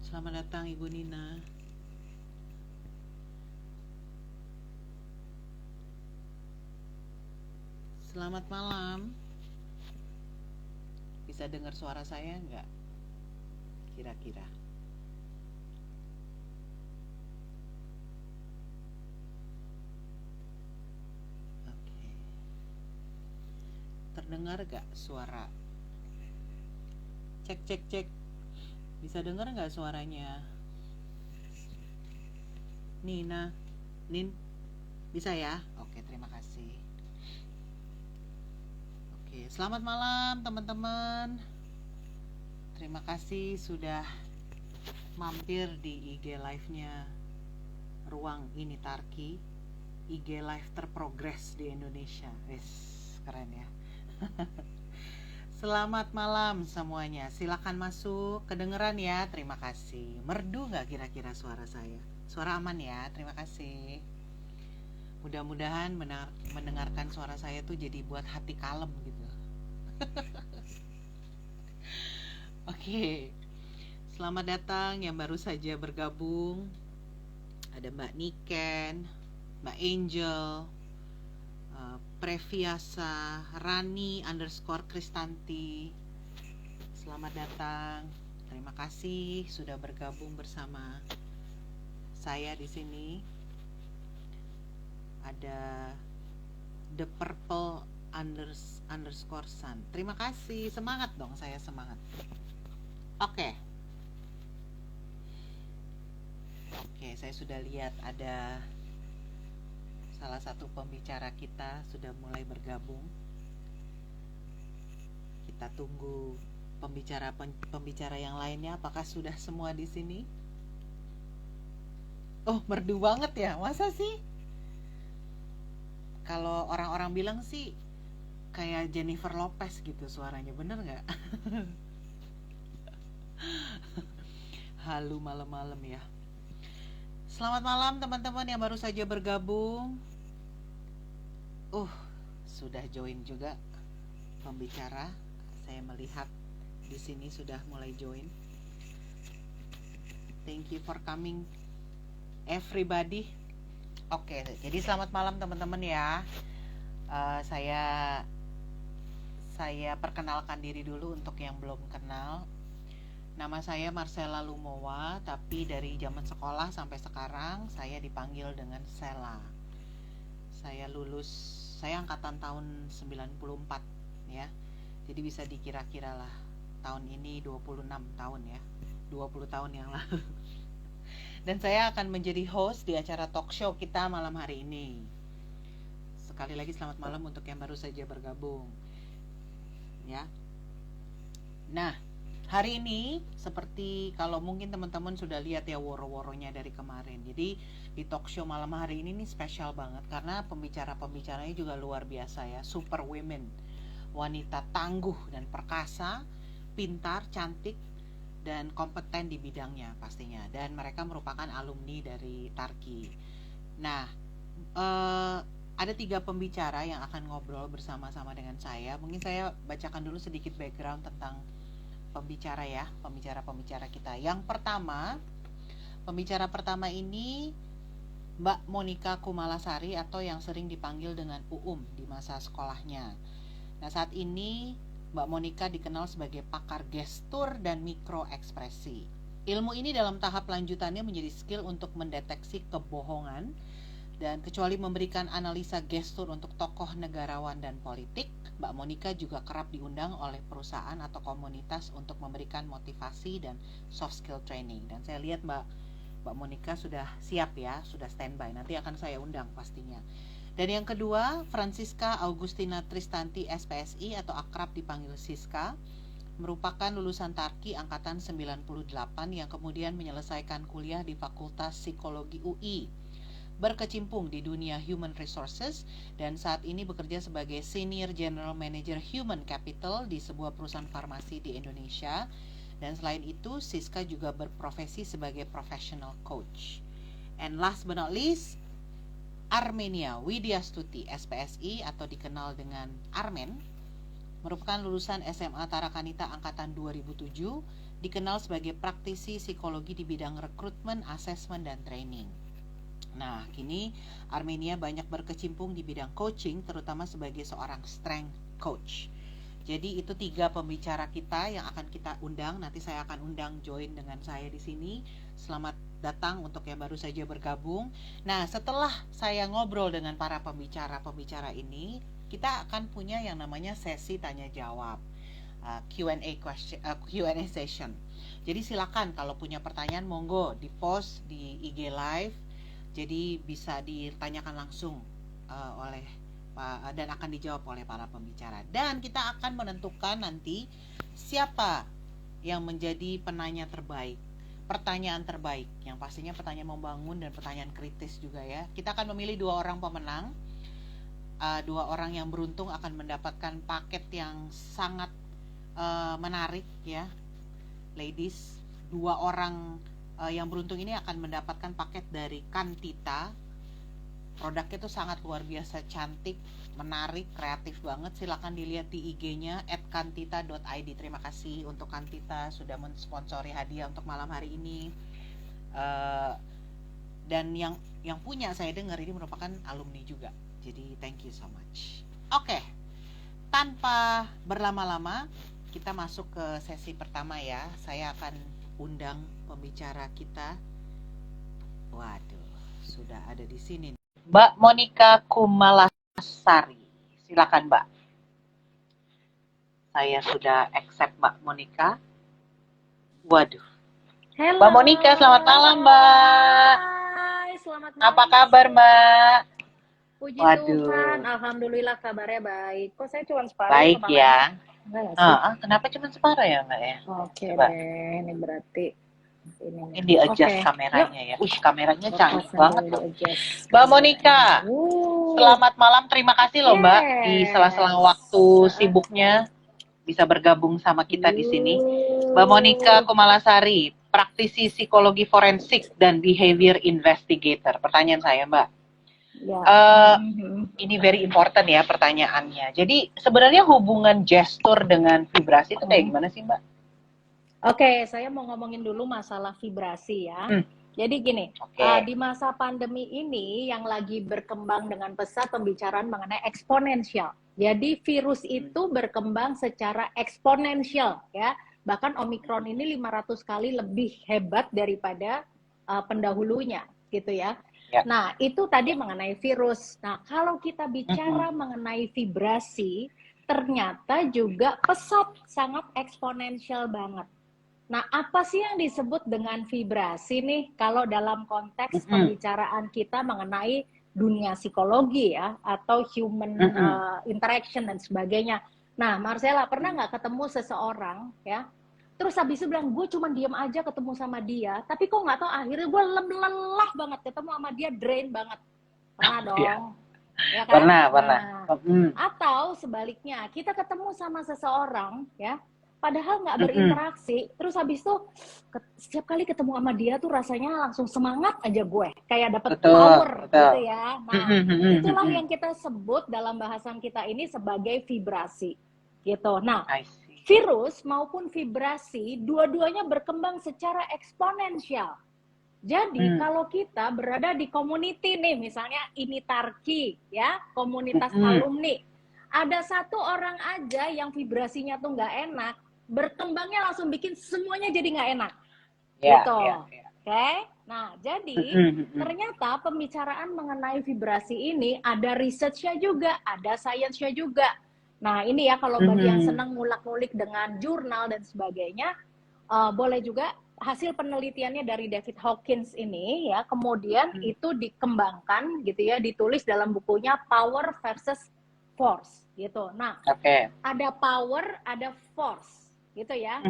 Selamat datang Ibu Nina. Selamat malam. Bisa dengar suara saya nggak? Kira-kira. Oke. Terdengar nggak suara? Cek cek cek. Bisa dengar nggak suaranya? Nina, Nin, bisa ya? Oke, terima kasih. Oke, selamat malam teman-teman. Terima kasih sudah mampir di IG live-nya Ruang Ini Tarki. IG live terprogres di Indonesia. Wes, keren ya. Selamat malam semuanya. Silakan masuk. Kedengeran ya? Terima kasih. Merdu nggak kira-kira suara saya? Suara aman ya? Terima kasih. Mudah-mudahan mendengarkan suara saya tuh jadi buat hati kalem gitu. Oke. Selamat datang yang baru saja bergabung. Ada Mbak Niken, Mbak Angel, Previasa, Rani_Kristanti. Selamat datang. Terima kasih sudah bergabung bersama saya di sini. Ada The Purple _ Sun. Terima kasih. Semangat dong, saya semangat. Oke, saya sudah lihat ada salah satu pembicara kita sudah mulai bergabung. Kita tunggu pembicara yang lainnya. Apakah sudah semua di sini? Oh, merdu banget ya. Masa sih? Kalau orang-orang bilang sih kayak Jennifer Lopez gitu suaranya. Bener nggak? Halu malam-malam ya. Selamat malam teman-teman yang baru saja bergabung. Sudah join juga pembicara. Saya melihat di sini sudah mulai join. Thank you for coming everybody. Oke, jadi selamat malam teman-teman ya. Saya perkenalkan diri dulu untuk yang belum kenal. Nama saya Marcella Lumowa, tapi dari zaman sekolah sampai sekarang saya dipanggil dengan Sela. Saya angkatan tahun 94 ya. Jadi bisa dikira-kira lah, tahun ini 26 tahun ya. 20 tahun yang lalu. Dan saya akan menjadi host di acara talk show kita malam hari ini. Sekali lagi selamat malam untuk yang baru saja bergabung. Ya. Nah, hari ini seperti kalau mungkin teman-teman sudah lihat ya woro-woronya dari kemarin. Jadi di talk show malam hari ini nih spesial banget karena pembicaranya juga luar biasa ya, super women. Wanita tangguh dan perkasa, pintar, cantik dan kompeten di bidangnya pastinya. Dan mereka merupakan alumni dari Tarki. Nah, ada 3 pembicara yang akan ngobrol bersama-sama dengan saya. Mungkin saya bacakan dulu sedikit background tentang pembicara kita. Yang pertama, pembicara pertama ini Mbak Monica Kumalasari atau yang sering dipanggil dengan di masa sekolahnya. Nah, saat ini Mbak Monica dikenal sebagai pakar gestur dan mikroekspresi. Ilmu ini dalam tahap lanjutannya menjadi skill untuk mendeteksi kebohongan dan kecuali memberikan analisa gestur untuk tokoh negarawan dan politik, Mbak Monica juga kerap diundang oleh perusahaan atau komunitas untuk memberikan motivasi dan soft skill training. Dan saya lihat Mbak Monica sudah siap ya, sudah standby. Nanti akan saya undang pastinya. Dan yang kedua, Francisca Augustina Tristanti SPSI atau akrab dipanggil Siska, merupakan lulusan Tarki angkatan 98 yang kemudian menyelesaikan kuliah di Fakultas Psikologi UI. Berkecimpung di dunia human resources dan saat ini bekerja sebagai Senior General Manager Human Capital di sebuah perusahaan farmasi di Indonesia. Dan selain itu, Siska juga berprofesi sebagai professional coach. And last but not least, Armenia Widyastuti SPSI atau dikenal dengan Armen, merupakan lulusan SMA Tarakanita angkatan 2007 dikenal sebagai praktisi psikologi di bidang rekrutmen, asesmen, dan training. Nah, kini Armenia banyak berkecimpung di bidang coaching, terutama sebagai seorang strength coach. Jadi itu 3 pembicara kita yang akan kita undang. Nanti saya akan undang join dengan saya di sini. Selamat datang untuk yang baru saja bergabung. Nah, setelah saya ngobrol dengan para pembicara ini, kita akan punya yang namanya sesi tanya jawab, Q&A session. Jadi silakan kalau punya pertanyaan monggo di post di IG live. Jadi bisa ditanyakan langsung oleh dan akan dijawab oleh para pembicara. Dan kita akan menentukan nanti siapa yang menjadi penanya terbaik, pertanyaan terbaik, yang pastinya pertanyaan membangun dan pertanyaan kritis juga ya. Kita akan memilih 2 orang pemenang. 2 orang yang beruntung akan mendapatkan paket yang sangat menarik ya, ladies. 2 orang yang beruntung ini akan mendapatkan paket dari Kantita. Produknya itu sangat luar biasa cantik, menarik, kreatif banget. Silakan dilihat di IG-nya @kantita.id. Terima kasih untuk Kantita sudah mensponsori hadiah untuk malam hari ini. Dan yang punya saya dengar ini merupakan alumni juga. Jadi thank you so much. Oke. Tanpa berlama-lama, kita masuk ke sesi pertama ya. Saya akan undang pembicara kita. Waduh, sudah ada di sini. Mbak Monika Kumalasari. Silakan, Mbak. Saya sudah accept Mbak Monika. Waduh. Halo. Mbak Monika, selamat malam, Mbak. Hai, selamat malam. Apa kabar, Mbak? Puji Tuhan, alhamdulillah kabarnya baik. Kok saya cuma separuh? Baik ya. Kenapa cuma separuh ya, Mbak ya? Oke deh, ini berarti ini di-adjust kameranya ya. Kameranya canggih banget loh. Mbak Monika, selamat malam. Terima kasih loh, Mbak, di sela-sela waktu sibuknya bisa bergabung sama kita di sini. Mbak Monika Kumalasari, praktisi psikologi forensik dan behavior investigator. Pertanyaan saya, Mbak. Ini very important ya pertanyaannya. Jadi sebenarnya hubungan gestur dengan vibrasi itu kayak gimana sih, Mbak? Oke, saya mau ngomongin dulu masalah vibrasi ya. Jadi gini, di masa pandemi ini yang lagi berkembang dengan pesat pembicaraan mengenai eksponensial. Jadi virus itu berkembang secara eksponensial ya. Bahkan Omikron ini 500 kali lebih hebat daripada pendahulunya gitu ya. Nah, itu tadi mengenai virus. Nah, kalau kita bicara mengenai vibrasi, ternyata juga pesat sangat eksponensial banget. Nah, apa sih yang disebut dengan vibrasi nih kalau dalam konteks pembicaraan kita mengenai dunia psikologi ya, atau human interaction dan sebagainya. Nah, Marcella, pernah nggak ketemu seseorang ya, terus habis itu bilang, gue cuma diem aja ketemu sama dia, tapi kok nggak tahu akhirnya gue lelah banget ketemu sama dia, drain banget. Pernah dong? Ya kan? Pernah. Atau sebaliknya, kita ketemu sama seseorang ya, padahal nggak berinteraksi, terus habis itu setiap kali ketemu sama dia tuh rasanya langsung semangat aja gue, kayak dapet power gitu ya. Nah, itulah yang kita sebut dalam bahasan kita ini sebagai vibrasi gitu. Nah, virus maupun vibrasi dua-duanya berkembang secara eksponensial. Jadi kalau kita berada di community nih, misalnya ini Tarki ya, komunitas alumni, ada satu orang aja yang vibrasinya tuh nggak enak, berkembangnya langsung bikin semuanya jadi nggak enak, gitu. Oke? Nah, jadi ternyata pembicaraan mengenai vibrasi ini ada research-nya juga, ada science-nya juga. Nah, ini ya kalau bagi yang senang ngulik-ngulik dengan jurnal dan sebagainya, boleh juga hasil penelitiannya dari David Hawkins ini ya, kemudian itu dikembangkan gitu ya, ditulis dalam bukunya Power versus Force gitu. Nah, ada power, ada force gitu ya.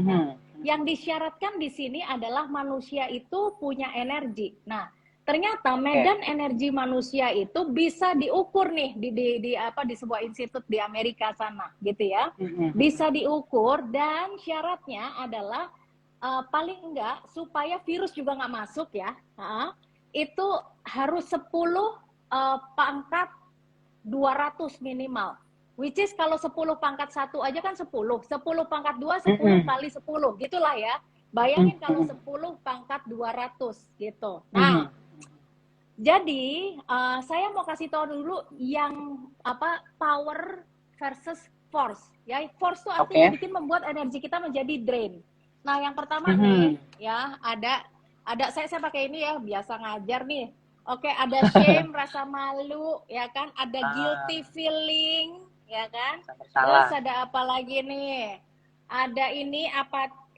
Yang disyaratkan di sini adalah manusia itu punya energi. Nah, ternyata medan energi manusia itu bisa diukur nih di sebuah institut di Amerika sana gitu ya. Bisa diukur dan syaratnya adalah paling enggak supaya virus juga nggak masuk ya. Itu harus 10 pangkat 200 minimal. Which is kalau 10 pangkat 1 aja kan 10. 10 pangkat 2, 10 kali 10 gitulah ya. Bayangin kalau 10 pangkat 200 gitu. Nah, jadi saya mau kasih tahu dulu yang power versus force. Ya, force itu artinya bikin membuat energi kita menjadi drain. Nah, yang pertama nih, ya ada saya pakai ini ya, biasa ngajar nih. Oke, ada shame, rasa malu, ya kan? Ada guilty feeling, ya kan? Terus ada apa lagi nih? Ada ini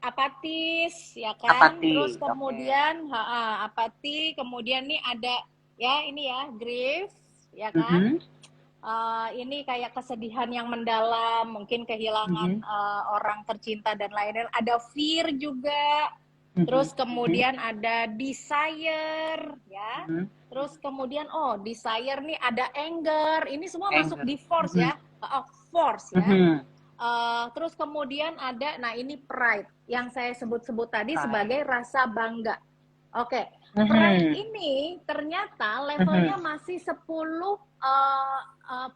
apatis, ya kan? Terus kemudian apati, kemudian nih ada ya ini ya grief, ya kan? Ini kayak kesedihan yang mendalam, mungkin kehilangan orang tercinta dan lain-lain. Ada fear juga. Terus kemudian ada desire, ya. Terus kemudian desire nih ada anger. Ini semua masuk di force ya. Force ya. Terus kemudian ada, nah ini pride yang saya sebut-sebut tadi sebagai rasa bangga. Oke, pride ini ternyata levelnya masih 10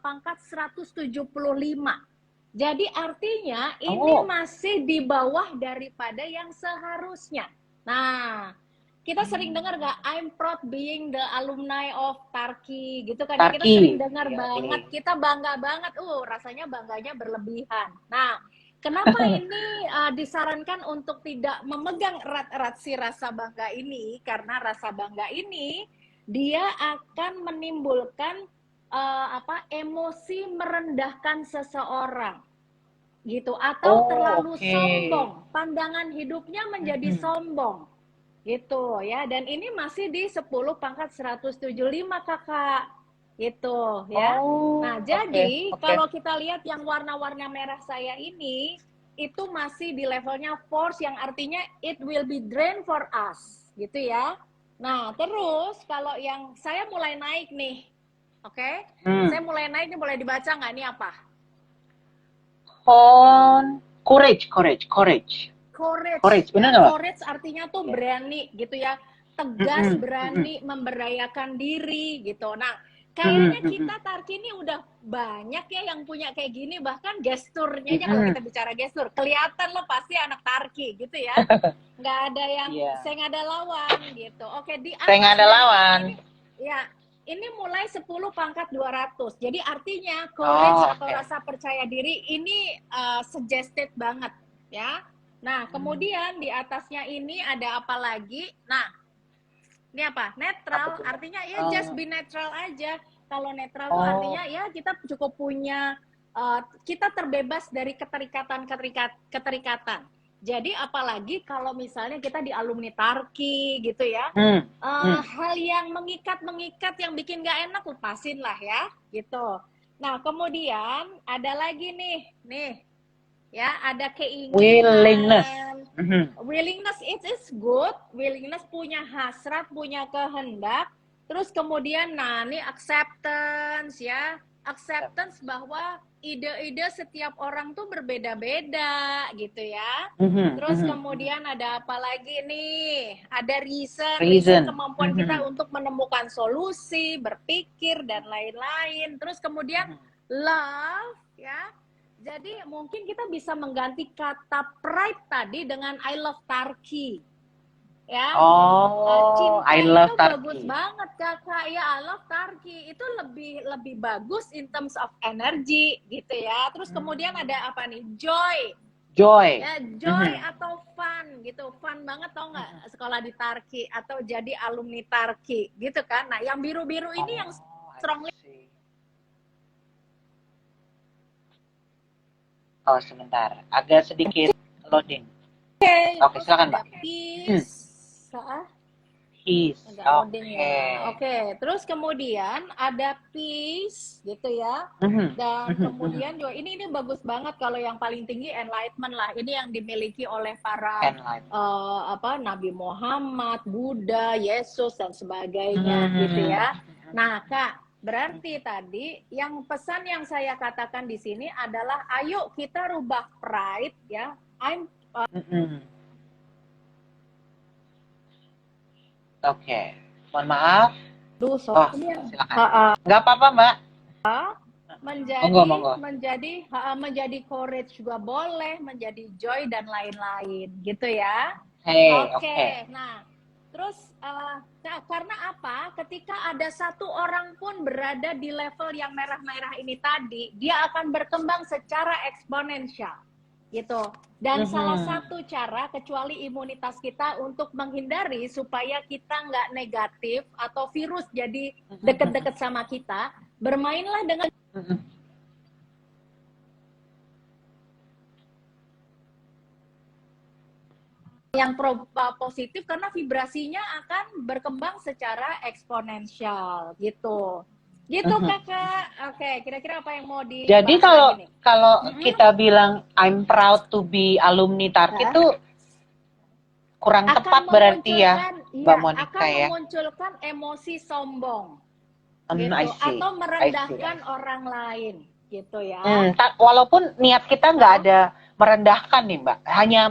pangkat 175. Jadi artinya ini masih di bawah daripada yang seharusnya. Nah, kita sering dengar gak, I'm proud being the alumni of Tarki, gitu kan? Kita sering dengar banget, kita bangga banget, rasanya bangganya berlebihan. Nah, kenapa ini disarankan untuk tidak memegang erat-erat si rasa bangga ini? Karena rasa bangga ini, dia akan menimbulkan emosi merendahkan seseorang gitu, atau terlalu sombong, pandangan hidupnya menjadi sombong gitu ya. Dan ini masih di 10 pangkat 175 kakak gitu ya. Nah jadi kalau kita lihat yang warna-warna merah saya ini, itu masih di levelnya force, yang artinya it will be drain for us gitu ya. Nah terus kalau yang saya mulai naik nih, saya mulai naik nih, boleh dibaca nggak nih apa? Courage, benar nggak? Courage artinya tuh berani gitu ya, tegas, berani, memberdayakan diri gitu. Nah, kayaknya kita Tarki ini udah banyak ya yang punya kayak gini, bahkan gesturnya aja kalau kita bicara gestur, kelihatan lo pasti anak Tarki gitu ya. Nggak ada yang saya nggak ada lawan gitu. Oke, di atas saya nggak ada lawan. Ini mulai 10 pangkat 200. Jadi artinya courage atau rasa percaya diri ini suggested banget ya. Nah, kemudian di atasnya ini ada apa lagi? Nah, ini apa? Netral, artinya ya just be netral aja. Kalau netral itu artinya ya kita cukup punya, kita terbebas dari keterikatan. Jadi apalagi kalau misalnya kita di alumni Tarki gitu ya, hal yang mengikat yang bikin nggak enak lepasin lah ya gitu. Nah kemudian ada lagi nih ya, ada keinginan, willingness it is good, willingness punya hasrat, punya kehendak. Terus kemudian ini acceptance ya, acceptance bahwa ide-ide setiap orang tuh berbeda-beda gitu ya. Terus kemudian ada apa lagi nih? Ada reason, kemampuan kita untuk menemukan solusi, berpikir dan lain-lain. Terus kemudian love ya. Jadi mungkin kita bisa mengganti kata pride tadi dengan I love Tarki. Ya, cinta I love itu Tarki. bagus banget kakak ya, I love Tarki itu lebih bagus in terms of energy gitu ya. Terus kemudian ada apa nih, joy ya, joy atau fun gitu, fun banget tau nggak sekolah di Tarki atau jadi alumni Tarki gitu kan. Nah yang biru-biru ini yang strongly. Sebentar, agak sedikit loading. Oke, silakan Mbak. Peace. Oke, terus kemudian ada peace gitu ya. Dan kemudian juga ini bagus banget kalau yang paling tinggi enlightenment lah. Ini yang dimiliki oleh para Nabi Muhammad, Buddha, Yesus dan sebagainya gitu ya. Nah, Kak, berarti tadi yang pesan yang saya katakan di sini adalah ayo kita rubah pride ya. Oke, mohon maaf. Silakan. Nggak apa-apa, Mbak. Menjadi courage juga boleh, menjadi joy dan lain-lain, gitu ya. Oke, Oke. nah terus nah, karena apa? Ketika ada satu orang pun berada di level yang merah-merah ini tadi, dia akan berkembang secara eksponensial, gitu. Dan salah Mhm. satu cara, kecuali imunitas kita untuk menghindari supaya kita nggak negatif atau virus jadi deket-deket sama kita, bermainlah dengan Mhm. yang positif karena vibrasinya akan berkembang secara eksponensial gitu. Gitu Mhm. Kakak. Oke, kira-kira apa yang mau Jadi dibahas kalau lagi nih? kalau Mm-mm. kita bilang I'm proud to be alumni Tarkit Hah? itu kurang Akan tepat berarti ya, memunculkan, Mbak iya, Monica akan ya. memunculkan emosi sombong I gitu see, atau I see, I merendahkan see. orang lain gitu ya. Walaupun niat kita nggak Hah? ada merendahkan nih Mbak,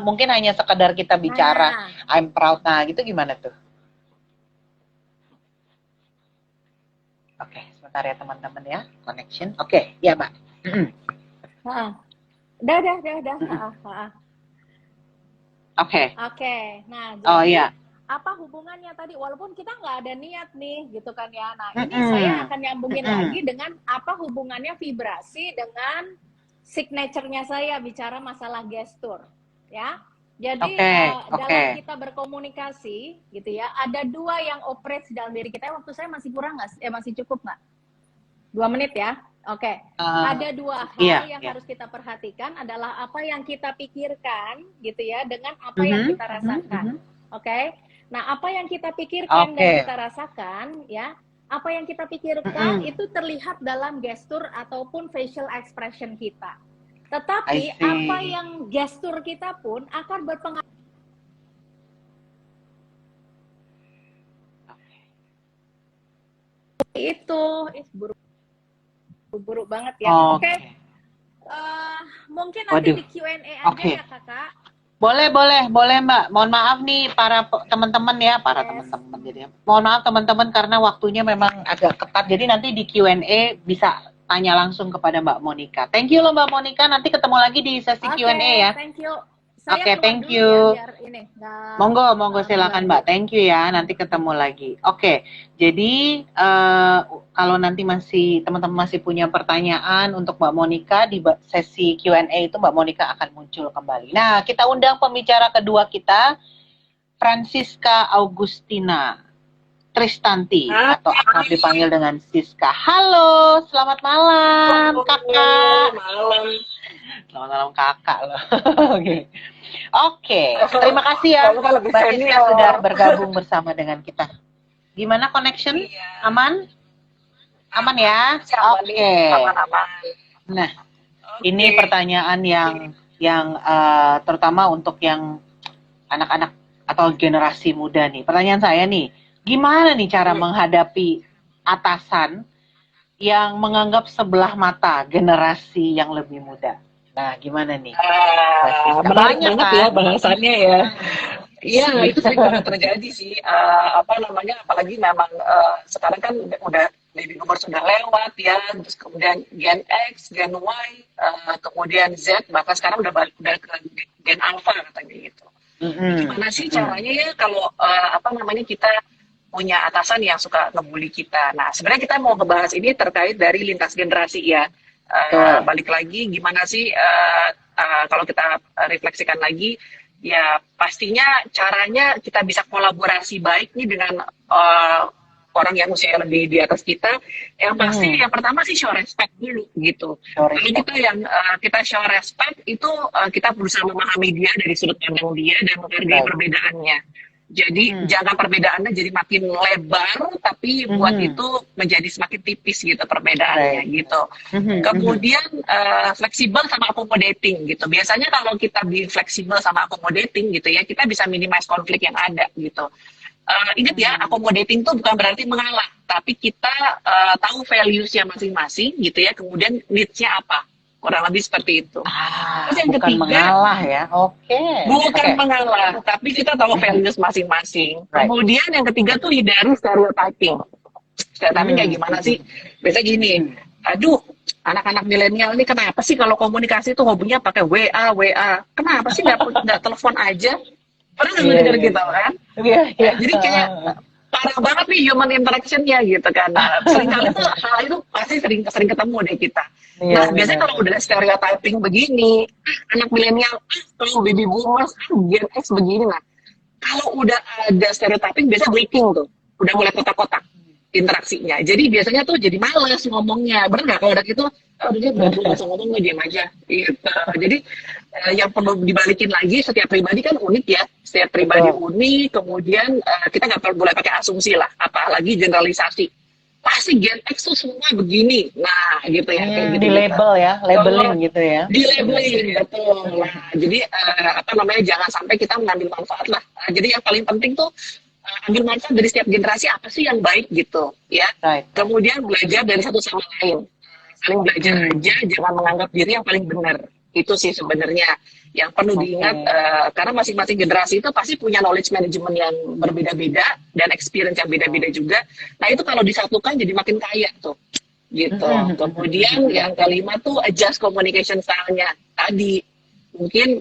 mungkin hanya sekedar kita bicara Nah, I'm proud, nah gitu gimana tuh? Oke, sebentar ya teman-teman ya, connection. Oke, ya Mbak. Mm-mm. heeh. Dah. Mm-mm. Heeh. Oke, Oke, nah oh jadi ya. apa hubungannya tadi? Walaupun kita nggak ada niat nih, gitu kan ya. Nah ini saya Mm-mm. akan nyambungin Mm-mm. lagi dengan apa hubungannya vibrasi dengan signature-nya saya bicara masalah gestur, ya. Jadi Oke, oke. dalam kita berkomunikasi, gitu ya, ada dua yang operate dalam diri kita. Waktu saya masih kurang nggak? Masih cukup nggak? 2 menit ya. Oke. Eh, Ada dua iya, hal yang iya. harus kita perhatikan adalah apa yang kita pikirkan gitu ya dengan apa yang Mhm, kita mhm, rasakan. mhm. Oke. Nah, apa yang kita pikirkan dan Oke. kita rasakan ya, apa yang kita pikirkan Mhm. itu terlihat dalam gestur ataupun facial expression kita. I Tetapi apa see. yang gestur kita pun akan berpengaruh itu. Buruk banget ya. Oke. Oke. Mungkin nanti Waduh. di Q&A aja Oke. ya kakak. Boleh, boleh, boleh Mbak. Mohon maaf nih teman-teman ya, para Yes. teman-teman jadi. Mohon maaf teman-teman karena waktunya memang agak ketat. Jadi nanti di Q&A bisa tanya langsung kepada Mbak Monica. Thank you loh Mbak Monica. Nanti ketemu lagi di sesi Oke, Q&A ya. thank you. Saya Oke, keluar thank dulu ya you. biar ini nggak Monggo silakan mengganggu. Mbak. Thank you ya. Nanti ketemu lagi. Oke, jadi kalau nanti teman-teman masih punya pertanyaan untuk Mbak Monica di sesi Q&A itu Mbak Monica akan muncul kembali. Nah, kita undang pembicara kedua kita, Francisca Augustina Tristanti Hai, atau akrab dipanggil dengan Siska. Halo, selamat malam Kakak. malam. Selamat malam Kakak loh. Oke. Oke, terima kasih ya Kamu kan lebih Mbak Siska sudah senior. bergabung bersama dengan kita. Gimana connection? Iya, Aman? Aman ya? sih aman nih, Oke. aman-aman. Nah, ini Oke. pertanyaan yang terutama untuk yang anak-anak atau generasi muda nih. Pertanyaan saya nih, gimana nih cara menghadapi atasan yang menganggap sebelah mata generasi yang lebih muda? Nah, gimana nih? Mbak Siska? Menarik Banyak banget ya kan? bahasannya ya. Iya, itu sering banget terjadi sih. Apa namanya, apalagi memang sekarang kan udah baby boomers sudah lewat ya, terus kemudian Gen X, Gen Y, kemudian Z, bahkan sekarang udah ke Gen Alpha katanya gitu. Gimana sih caranya ya kalau apa namanya kita punya atasan yang suka ngebully kita. Nah, sebenarnya kita mau ngebahas ini terkait dari lintas generasi ya. Betul. Balik lagi gimana sih kalau kita refleksikan lagi ya pastinya caranya kita bisa kolaborasi baik nih dengan orang yang usia lebih di atas kita. Yang pasti yang pertama sih show respect dulu gitu. Show Kalau respect. kita yang kita show respect itu kita berusaha memahami dia dari sudut pandang dia dan menghargai perbedaannya. Jadi jangan perbedaannya jadi makin lebar, tapi buat itu menjadi semakin tipis gitu perbedaannya gitu. Kemudian fleksibel sama accommodating gitu. Biasanya kalau kita be fleksibel sama accommodating gitu ya, kita bisa minimize konflik yang ada gitu. Ingat ya, accommodating itu bukan berarti mengalah, tapi kita tahu values-nya masing-masing gitu ya, kemudian needs-nya apa. Kurang lebih seperti itu. Terus yang Bukan ketiga, mengalah ya. Oke. bukan mengalah, tapi kita tahu values masing-masing. Right. Kemudian yang ketiga tuh hindari stereotyping. Stereotyping kayak gimana sih? Biasanya gini, aduh, anak-anak milenial ini kenapa sih kalau komunikasi tuh hobinya pakai WA? Kenapa sih nggak telepon aja? Pernah nggak lu Iya, denger iya, gitu kan? iya, iya. Jadi kayak parah banget nih human interaction-nya gitu kan. Nah, seringkali tuh hal itu pasti sering sering ketemu deh kita. Iya, Nah, biasanya benar, kalau udah benar. stereotyping begini, anak milenial, kalau baby boomers, Gen X begini. Nah, kalau udah ada stereotyping, biasa breaking tuh. Udah mulai kotak-kotak interaksinya. Jadi biasanya tuh jadi males ngomongnya. Bener nggak kalau udah gitu, oh, udah dia nggak usah ngomong, gue diam aja. Gitu. Jadi yang perlu dibalikin lagi, setiap pribadi kan unik ya. Setiap pribadi Betul. unik, kemudian kita nggak perlu boleh pakai asumsi lah. Apalagi generalisasi. Pasti Gen X tuh semua begini. Nah, gitu ya. Kayak Di gitu-gitu. label ya, Kalau labeling gitu ya. di labeling betul. Nah, jadi apa namanya jangan sampai kita mengambil manfaat lah. Jadi yang paling penting tuh ambil manfaat dari setiap generasi apa sih yang baik gitu ya. Right. Kemudian belajar dari satu sama lain. Saling belajar aja, jangan menganggap diri yang paling benar. Itu sih sebenarnya yang perlu diingat karena masing-masing generasi itu pasti punya knowledge management yang berbeda-beda dan experience yang beda-beda juga. Nah, itu kalau disatukan jadi makin kaya tuh. Gitu. Kemudian yang kelima tuh adjust communication style-nya. Tadi mungkin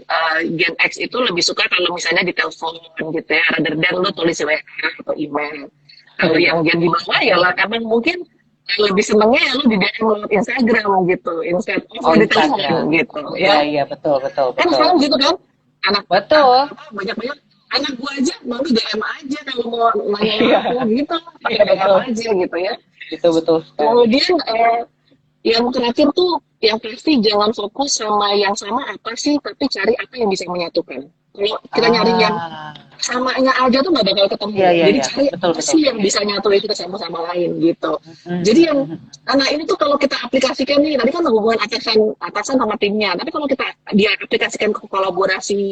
Gen X itu lebih suka kalau misalnya di telepon gitu ya, rather than lo tulis WA atau email. Kalau yang Gen di bawah ya lah, karena mungkin lebih senengnya ya lo di DM lewat Instagram gitu, instead of di telepon Instagram. gitu. Iya, Ya, iya, betul, betul, kan betul. sekarang gitu kan, anak Betul. banyak-banyak anak gua aja mau DM aja kalau mau nanya Iya. aku gitu, pakai Iya, DM betul. aja gitu ya. Itu betul sekali. Kemudian yang terakhir tuh yang pasti jangan fokus sama yang sama apa sih, tapi cari apa yang bisa menyatukan. Kalau kita nyari yang samanya aja tuh nggak bakal ketemu. Iya, iya, Jadi iya. cari Betul, apa betul. sih yang bisa nyatuin kita sama lain gitu. Jadi yang anak ini tuh kalau kita aplikasikan nih, tadi kan hubungan atasan sama timnya. Tapi kalau kita dia aplikasikan ke kolaborasi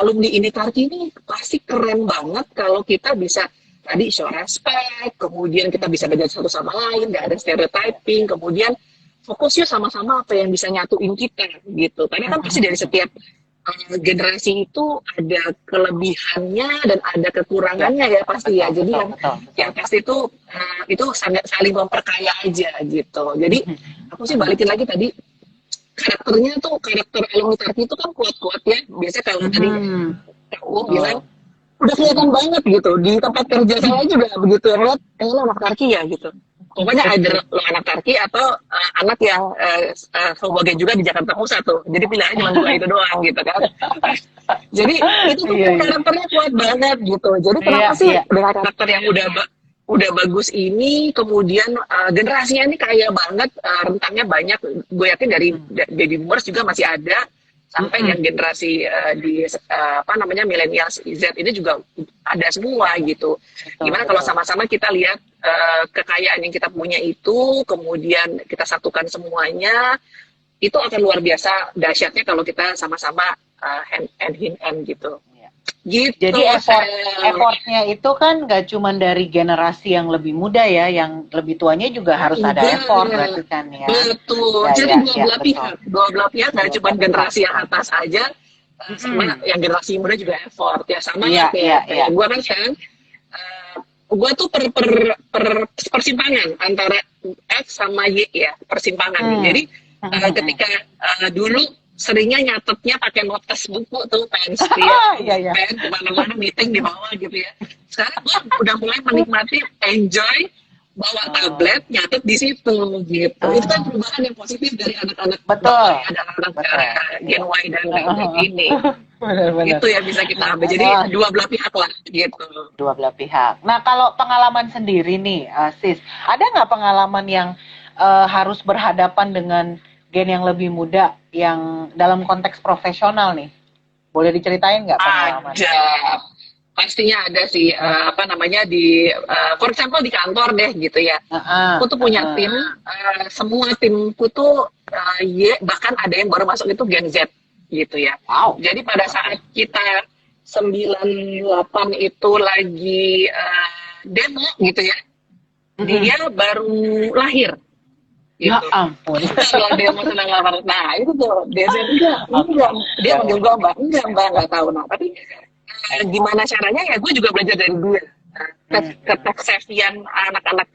alumni Unitarki ini pasti keren banget kalau kita bisa tadi show respect, kemudian kita bisa belajar satu sama lain, nggak ada stereotyping, kemudian fokusnya sama-sama apa yang bisa nyatuin kita gitu. Karena kan pasti dari setiap generasi itu ada kelebihannya dan ada kekurangannya ya pasti ya. Jadi yang pasti itu sangat saling memperkaya aja gitu. Jadi aku sih balikin lagi tadi karakternya tuh karakter alumni Tarki itu kan kuat-kuat ya. Biasanya kalau tadi aku bilang udah kelihatan banget gitu di tempat kerja saya juga begitu lihat lo anak Tarki ya gitu. Pokoknya ada lo anak Tarki atau anak yang sebagai juga di Jakarta Pusat tuh. Jadi pilihannya cuma dua itu doang gitu kan. Jadi itu tuh karakternya kuat banget gitu. Jadi kenapa sih dengan karakter yang udah bagus ini, kemudian generasinya ini kaya banget, rentangnya banyak. Gue yakin dari baby boomers juga masih ada sampai yang generasi di milenial Z ini juga ada semua gitu. Gimana kalau sama-sama kita lihat kekayaan yang kita punya itu, kemudian kita satukan semuanya, itu akan luar biasa dahsyatnya kalau kita sama-sama hand in hand gitu. Gitu. Jadi effortnya itu kan nggak cuma dari generasi yang lebih muda ya, yang lebih tuanya juga harus ada effort berarti kan ya. Betul. Jadi dua belah pihak nggak cuma generasi yang atas aja, sama yang generasi muda juga effort ya sama kayak gue kan sekarang gue tuh persimpangan antara X sama Y ya, persimpangan. Jadi ketika dulu seringnya nyatetnya pakai notes buku tuh pen kemana-mana meeting di bawah gitu ya. Sekarang gue udah mulai menikmati enjoy bawa tablet nyatet di situ gitu. Itu kan perubahan yang positif dari anak-anak Gen Y dan ini. Benar. Itu yang bisa kita ambil. Jadi dua belah pihak lah gitu. Dua belah pihak. Nah kalau pengalaman sendiri nih, Sis, ada nggak pengalaman yang harus berhadapan dengan gen yang lebih muda yang dalam konteks profesional nih? Boleh diceritain nggak pengalaman? Ada. Pastinya ada sih, di for example di kantor deh gitu ya. Aku tuh punya tim, semua timku tuh bahkan ada yang baru masuk itu Gen Z gitu ya. Wow. Jadi pada saat kita 98 itu lagi demo gitu ya, dia baru lahir. Gitu. Ya ampun. Kalau dia mau senang lapar, nah itu tuh dia enggak, dia manggil gue mbak nggak tahu. Nah tapi gimana caranya ya gue juga belajar dari dia. Keteksesian anak-anak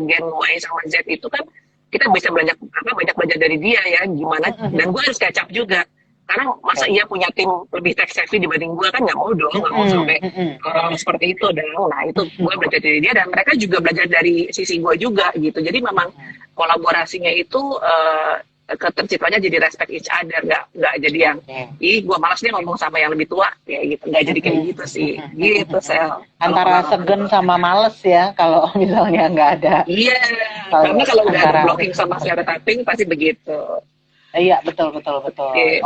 Gen Y sama Z itu kan kita bisa banyak belajar dari dia ya gimana. Dan gue harus catch up juga Karena masa iya punya tim lebih tech savvy dibanding gue, kan nggak mau dong, nggak mau sampai orang seperti itu dong. Nah itu gue belajar dari dia dan mereka juga belajar dari sisi gue juga gitu. Jadi memang kolaborasinya itu terciptanya jadi respect each other, nggak jadi yang ih gue malas nih ngomong sama yang lebih tua kayak gitu, nggak jadi kayak gitu sih gitu Sel. Antara segen sama males ya kalau misalnya nggak ada. Iya, karena kalau udah ada blocking sama stereotyping pasti begitu. Iya, betul. Oke.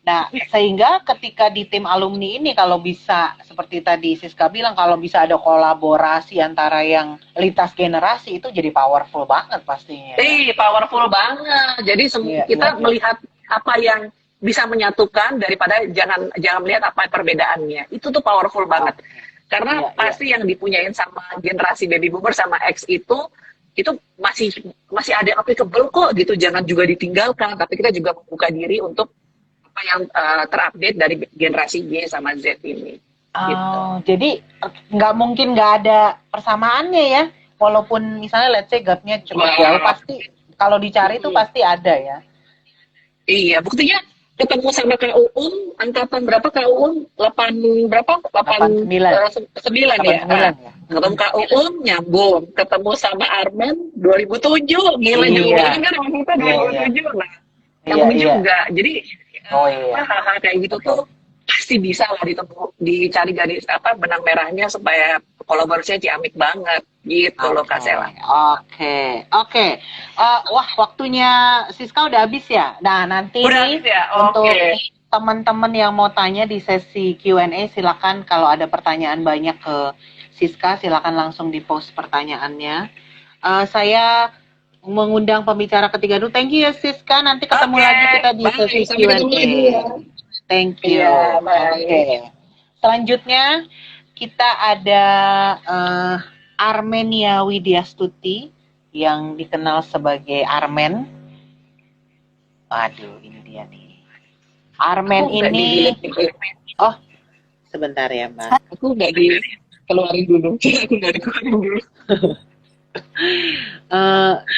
Nah, sehingga ketika di tim alumni ini kalau bisa seperti tadi Siska bilang, kalau bisa ada kolaborasi antara yang lintas generasi itu jadi powerful banget pastinya. Powerful banget. Jadi kita melihat apa yang bisa menyatukan daripada jangan melihat apa perbedaannya. Itu tuh powerful banget. Karena pasti yang dipunyain sama generasi baby boomer sama X itu masih ada yang applicable kok gitu, jangan juga ditinggalkan, tapi kita juga membuka diri untuk apa yang terupdate dari generasi Y sama Z ini. Gitu. Jadi nggak mungkin nggak ada persamaannya ya, walaupun misalnya let's say gapnya cukup jauh, pasti kalau dicari itu pasti ada ya. Iya, buktinya ketemu sama Kak Uum, angkatan berapa Kak Uum? 89 ya. Ketemu Kak Uum, nyambung. Ketemu sama Armen 2007, gila juga kan sama kita 2007. Nah, nyambung juga. Jadi hal-hal kayak gitu tuh pasti bisa lah dicari garis benang merahnya supaya kolaborasinya ciamik banget gitu loh Kak Sela. Oke. Wah, waktunya Siska udah habis ya. Nah, nanti untuk teman-teman yang mau tanya di sesi Q&A silakan, kalau ada pertanyaan banyak ke Siska silakan langsung di-post pertanyaannya. Saya mengundang pembicara ketiga dulu. Thank you ya Siska, nanti ketemu lagi kita di sesi Q&A. Thank you. Selanjutnya kita ada Armenia Widyastuti yang dikenal sebagai Armen. Waduh, ini dia nih. Armen ini. Oh, sebentar ya Mbak. Aku nggak dikeluarin dulu.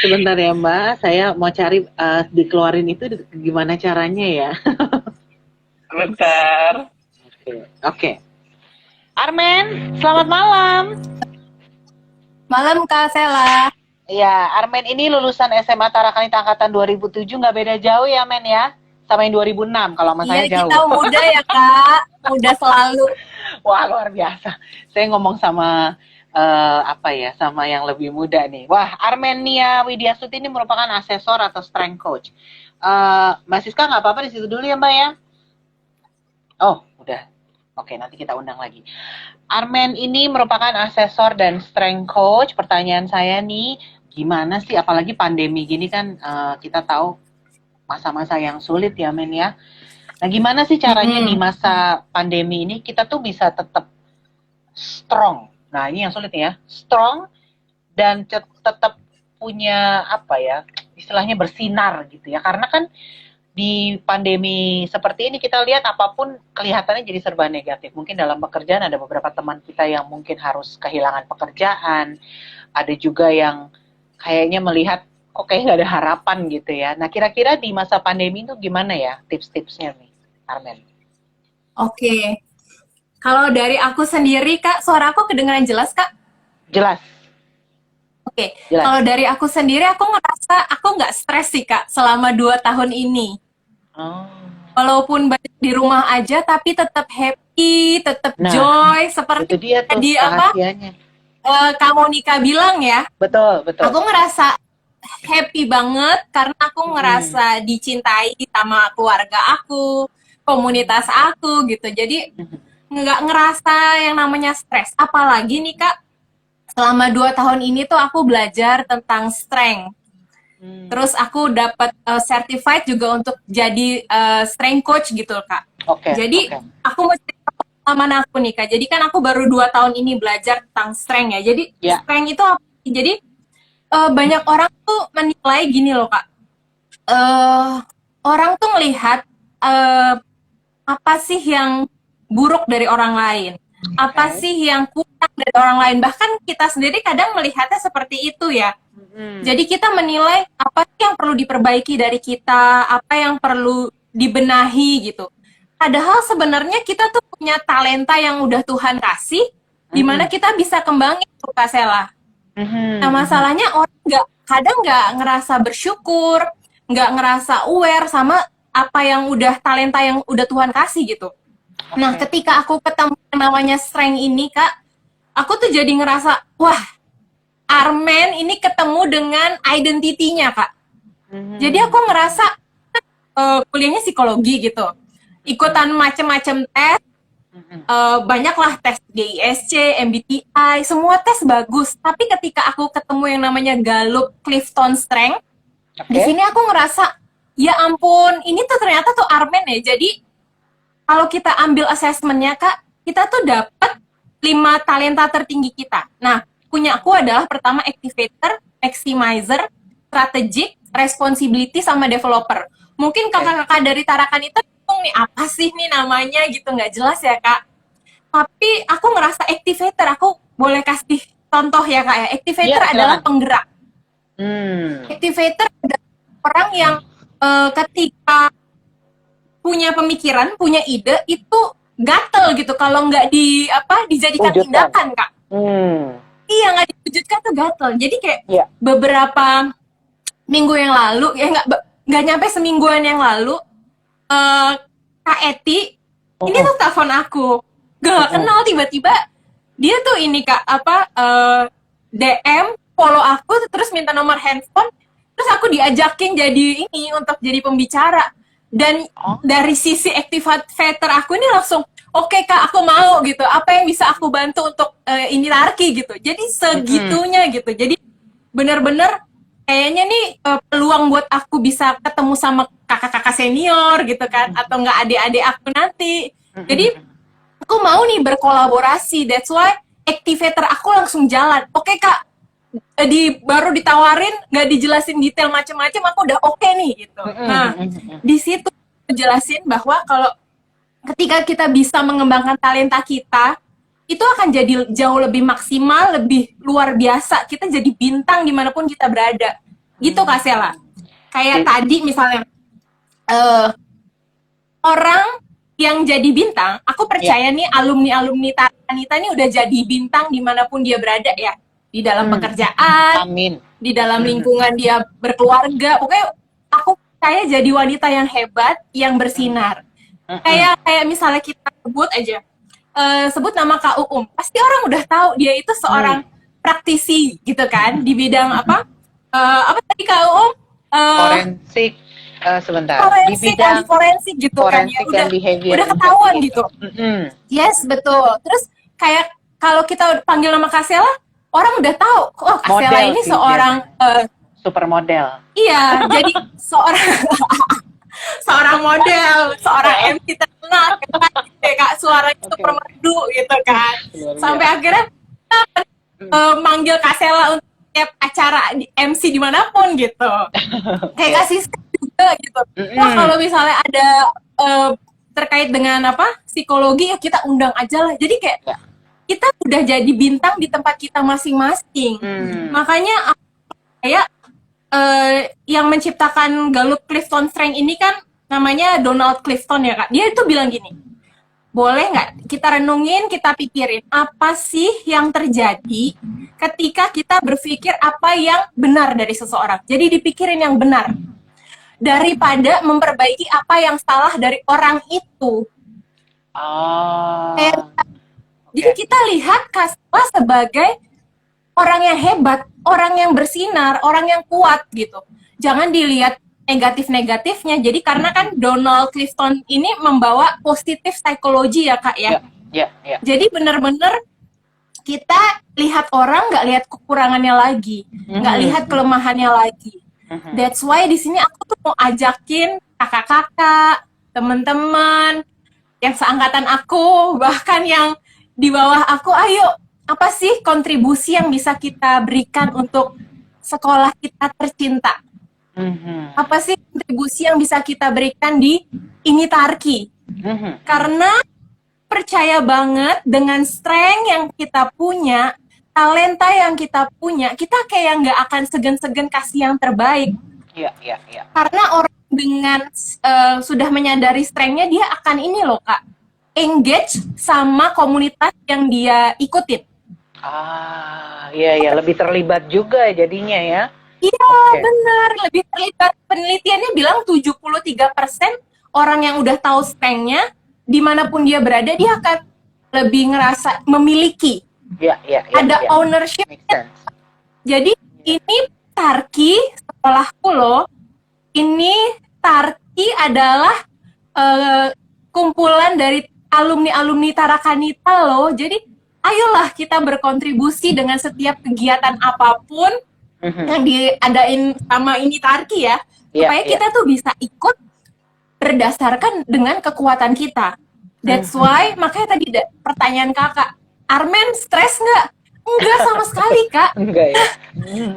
Sebentar ya Mbak, saya mau cari dikeluarin itu gimana caranya ya. Bentar. Oke. Armen, selamat malam. Malam Kak Sela. Ya, Armen ini lulusan SMA Tarakanita angkatan 2007, nggak beda jauh ya Men ya, sama yang 2006 kalau sama saya jauh. Iya, kita muda ya Kak, muda selalu. Wah, luar biasa. Saya ngomong sama sama yang lebih muda nih. Wah, Armenia Widyastuti ini merupakan asesor atau strength coach. Mbak Siska nggak apa-apa di situ dulu ya Mbak ya? Oh, udah. Oke, nanti kita undang lagi. Armen ini merupakan asesor dan strength coach. Pertanyaan saya nih, gimana sih, apalagi pandemi gini kan, kita tahu masa-masa yang sulit ya Men ya. Nah, gimana sih caranya di masa pandemi ini kita tuh bisa tetap strong? Nah, ini yang sulit ya. Strong dan tetap punya istilahnya bersinar gitu ya. Karena kan di pandemi seperti ini kita lihat apapun kelihatannya jadi serba negatif. Mungkin dalam pekerjaan ada beberapa teman kita yang mungkin harus kehilangan pekerjaan. Ada juga yang kayaknya melihat kok kayak nggak ada harapan gitu ya. Nah, kira-kira di masa pandemi itu gimana ya tips-tipsnya nih, Armen? Oke. Kalau dari aku sendiri Kak, suara aku kedengaran jelas Kak? Jelas. Oke. Kalau dari aku sendiri, aku ngerasa aku nggak stres sih Kak selama 2 tahun ini. Walaupun banyak di rumah aja, tapi tetap happy, tetap joy, seperti itu dia tuh di Kak Monica bilang ya. Betul. Aku ngerasa happy banget karena aku ngerasa dicintai sama keluarga aku, komunitas aku gitu. Jadi nggak ngerasa yang namanya stres. Apalagi nih Kak, selama 2 tahun ini tuh aku belajar tentang strength. Terus aku dapat certified juga untuk jadi strength coach gitu Kak. Jadi aku mau cerita pengalaman aku nih Kak. Jadi kan aku baru 2 tahun ini belajar tentang strength ya. Jadi strength itu apa? Jadi banyak orang tuh menilai gini loh Kak. Orang tuh melihat apa sih yang buruk dari orang lain. Apa sih yang kurang dari orang lain. Bahkan kita sendiri kadang melihatnya seperti itu ya. Jadi kita menilai apa sih yang perlu diperbaiki dari kita, apa yang perlu dibenahi gitu. Padahal sebenarnya kita tuh punya talenta yang udah Tuhan kasih, di mana kita bisa kembangin tuh Kak Sela. Nah masalahnya orang kadang nggak ngerasa bersyukur, nggak ngerasa aware sama apa yang udah talenta yang udah Tuhan kasih gitu. Nah ketika aku ketemu yang namanya strength ini Kak, aku tuh jadi ngerasa wah, Armen ini ketemu dengan identitinya Kak. Jadi aku ngerasa kuliahnya psikologi gitu, ikutan macem-macem tes, banyaklah tes GISC, MBTI, semua tes bagus. Tapi ketika aku ketemu yang namanya Gallup Clifton Strength, di sini aku ngerasa ya ampun, ini tuh ternyata tuh Armen ya. Jadi kalau kita ambil assessmentnya Kak, kita tuh dapat 5 talenta tertinggi kita. Nah, punya aku adalah pertama activator, maximizer, strategic, responsibility, sama developer. Mungkin kakak-kakak dari Tarakan itu bingung nih, apa sih nih namanya gitu, nggak jelas ya Kak. Tapi aku ngerasa activator, aku boleh kasih contoh ya Kak ya. Activator adalah penggerak. Activator adalah orang yang ketika punya pemikiran, punya ide, itu gatel gitu kalau nggak dijadikan tindakan Kak. Iya, nggak diwujudkan tuh gatel. Jadi kayak beberapa minggu yang lalu, ya nggak nyampe semingguan yang lalu, Kak Eti, ini tuh telepon aku. Gak kenal, tiba-tiba dia tuh ini Kak, DM, follow aku, terus minta nomor handphone, terus aku diajakin jadi ini, untuk jadi pembicara. Dan dari sisi activator aku ini langsung, oke Kak, aku mau gitu. Apa yang bisa aku bantu untuk ini Tarki gitu. Jadi segitunya gitu. Jadi bener-bener kayaknya nih peluang buat aku bisa ketemu sama kakak-kakak senior gitu kan, atau nggak adik-adik aku nanti. Jadi aku mau nih berkolaborasi. That's why activator aku langsung jalan. Oke Kak, baru ditawarin, nggak dijelasin detail macam-macam, aku udah oke nih gitu. Nah, di situ jelasin bahwa kalau ketika kita bisa mengembangkan talenta kita, itu akan jadi jauh lebih maksimal, lebih luar biasa. Kita jadi bintang dimanapun kita berada. Gitu Kak Sela. Kayak tadi misalnya, orang yang jadi bintang, aku percaya nih alumni-alumni Taranita ini udah jadi bintang dimanapun dia berada ya. Di dalam pekerjaan, di dalam lingkungan dia berkeluarga. Pokoknya aku percaya jadi wanita yang hebat, yang bersinar. Kayak misalnya kita sebut nama Kak Uum, pasti orang udah tahu dia itu seorang praktisi gitu kan, di bidang apa tadi Kak Uum? Forensik, di bidang forensik gitu kan ya, udah ketahuan gitu. Yes, betul. Terus kayak kalau kita panggil nama Kak Sela, orang udah tahu, oh Kak Sela ini seorang supermodel. Iya, jadi seorang model, seorang MC terkenal kan, Kak, suaranya super merdu gitu kan. Sampai akhirnya manggil Kak Sela untuk setiap acara di MC dimanapun gitu. Kayak kasih juga gitu. Wah, kalau misalnya ada terkait dengan psikologi, ya kita undang aja lah. Jadi kayak kita udah jadi bintang di tempat kita masing-masing. Makanya kayak yang menciptakan Gallup Clifton Strength ini kan namanya Donald Clifton ya Kak. Dia itu bilang gini, boleh nggak kita renungin, kita pikirin apa sih yang terjadi ketika kita berpikir apa yang benar dari seseorang. Jadi dipikirin yang benar daripada memperbaiki apa yang salah dari orang itu. Jadi kita lihat Kak Sela sebagai orang yang hebat, orang yang bersinar, orang yang kuat gitu. Jangan dilihat negatif-negatifnya. Jadi karena kan Donald Clifton ini membawa positif psikologi ya Kak ya. Jadi benar-benar kita lihat orang, nggak lihat kekurangannya lagi, nggak lihat kelemahannya lagi. That's why di sini aku tuh mau ajakin kakak-kakak, teman-teman yang seangkatan aku, bahkan yang di bawah aku, ayo, apa sih kontribusi yang bisa kita berikan untuk sekolah kita tercinta? Apa sih kontribusi yang bisa kita berikan di ini Tarki? Karena percaya banget dengan strength yang kita punya, talenta yang kita punya, kita kayak nggak akan segan-segan kasih yang terbaik. Karena orang dengan sudah menyadari strength-nya, dia akan ini loh Kak, engage sama komunitas yang dia ikutin. Iya, lebih terlibat juga jadinya ya. Iya, Oke. benar, lebih terlibat. Penelitiannya bilang 73% orang yang udah tahu strength-nya, dimanapun dia berada, dia akan lebih ngerasa memiliki. Iya. Ada ownership. Make sense. Jadi ini Tarki sekolahku loh. Ini Tarki adalah kumpulan dari alumni-alumni Tarakanita loh. Jadi ayolah kita berkontribusi dengan setiap kegiatan apapun yang diadain sama ini Tarki ya. Supaya kita tuh bisa ikut berdasarkan dengan kekuatan kita. That's why, makanya tadi pertanyaan kakak, Armen stres nggak? Enggak sama sekali kak. Enggak ya.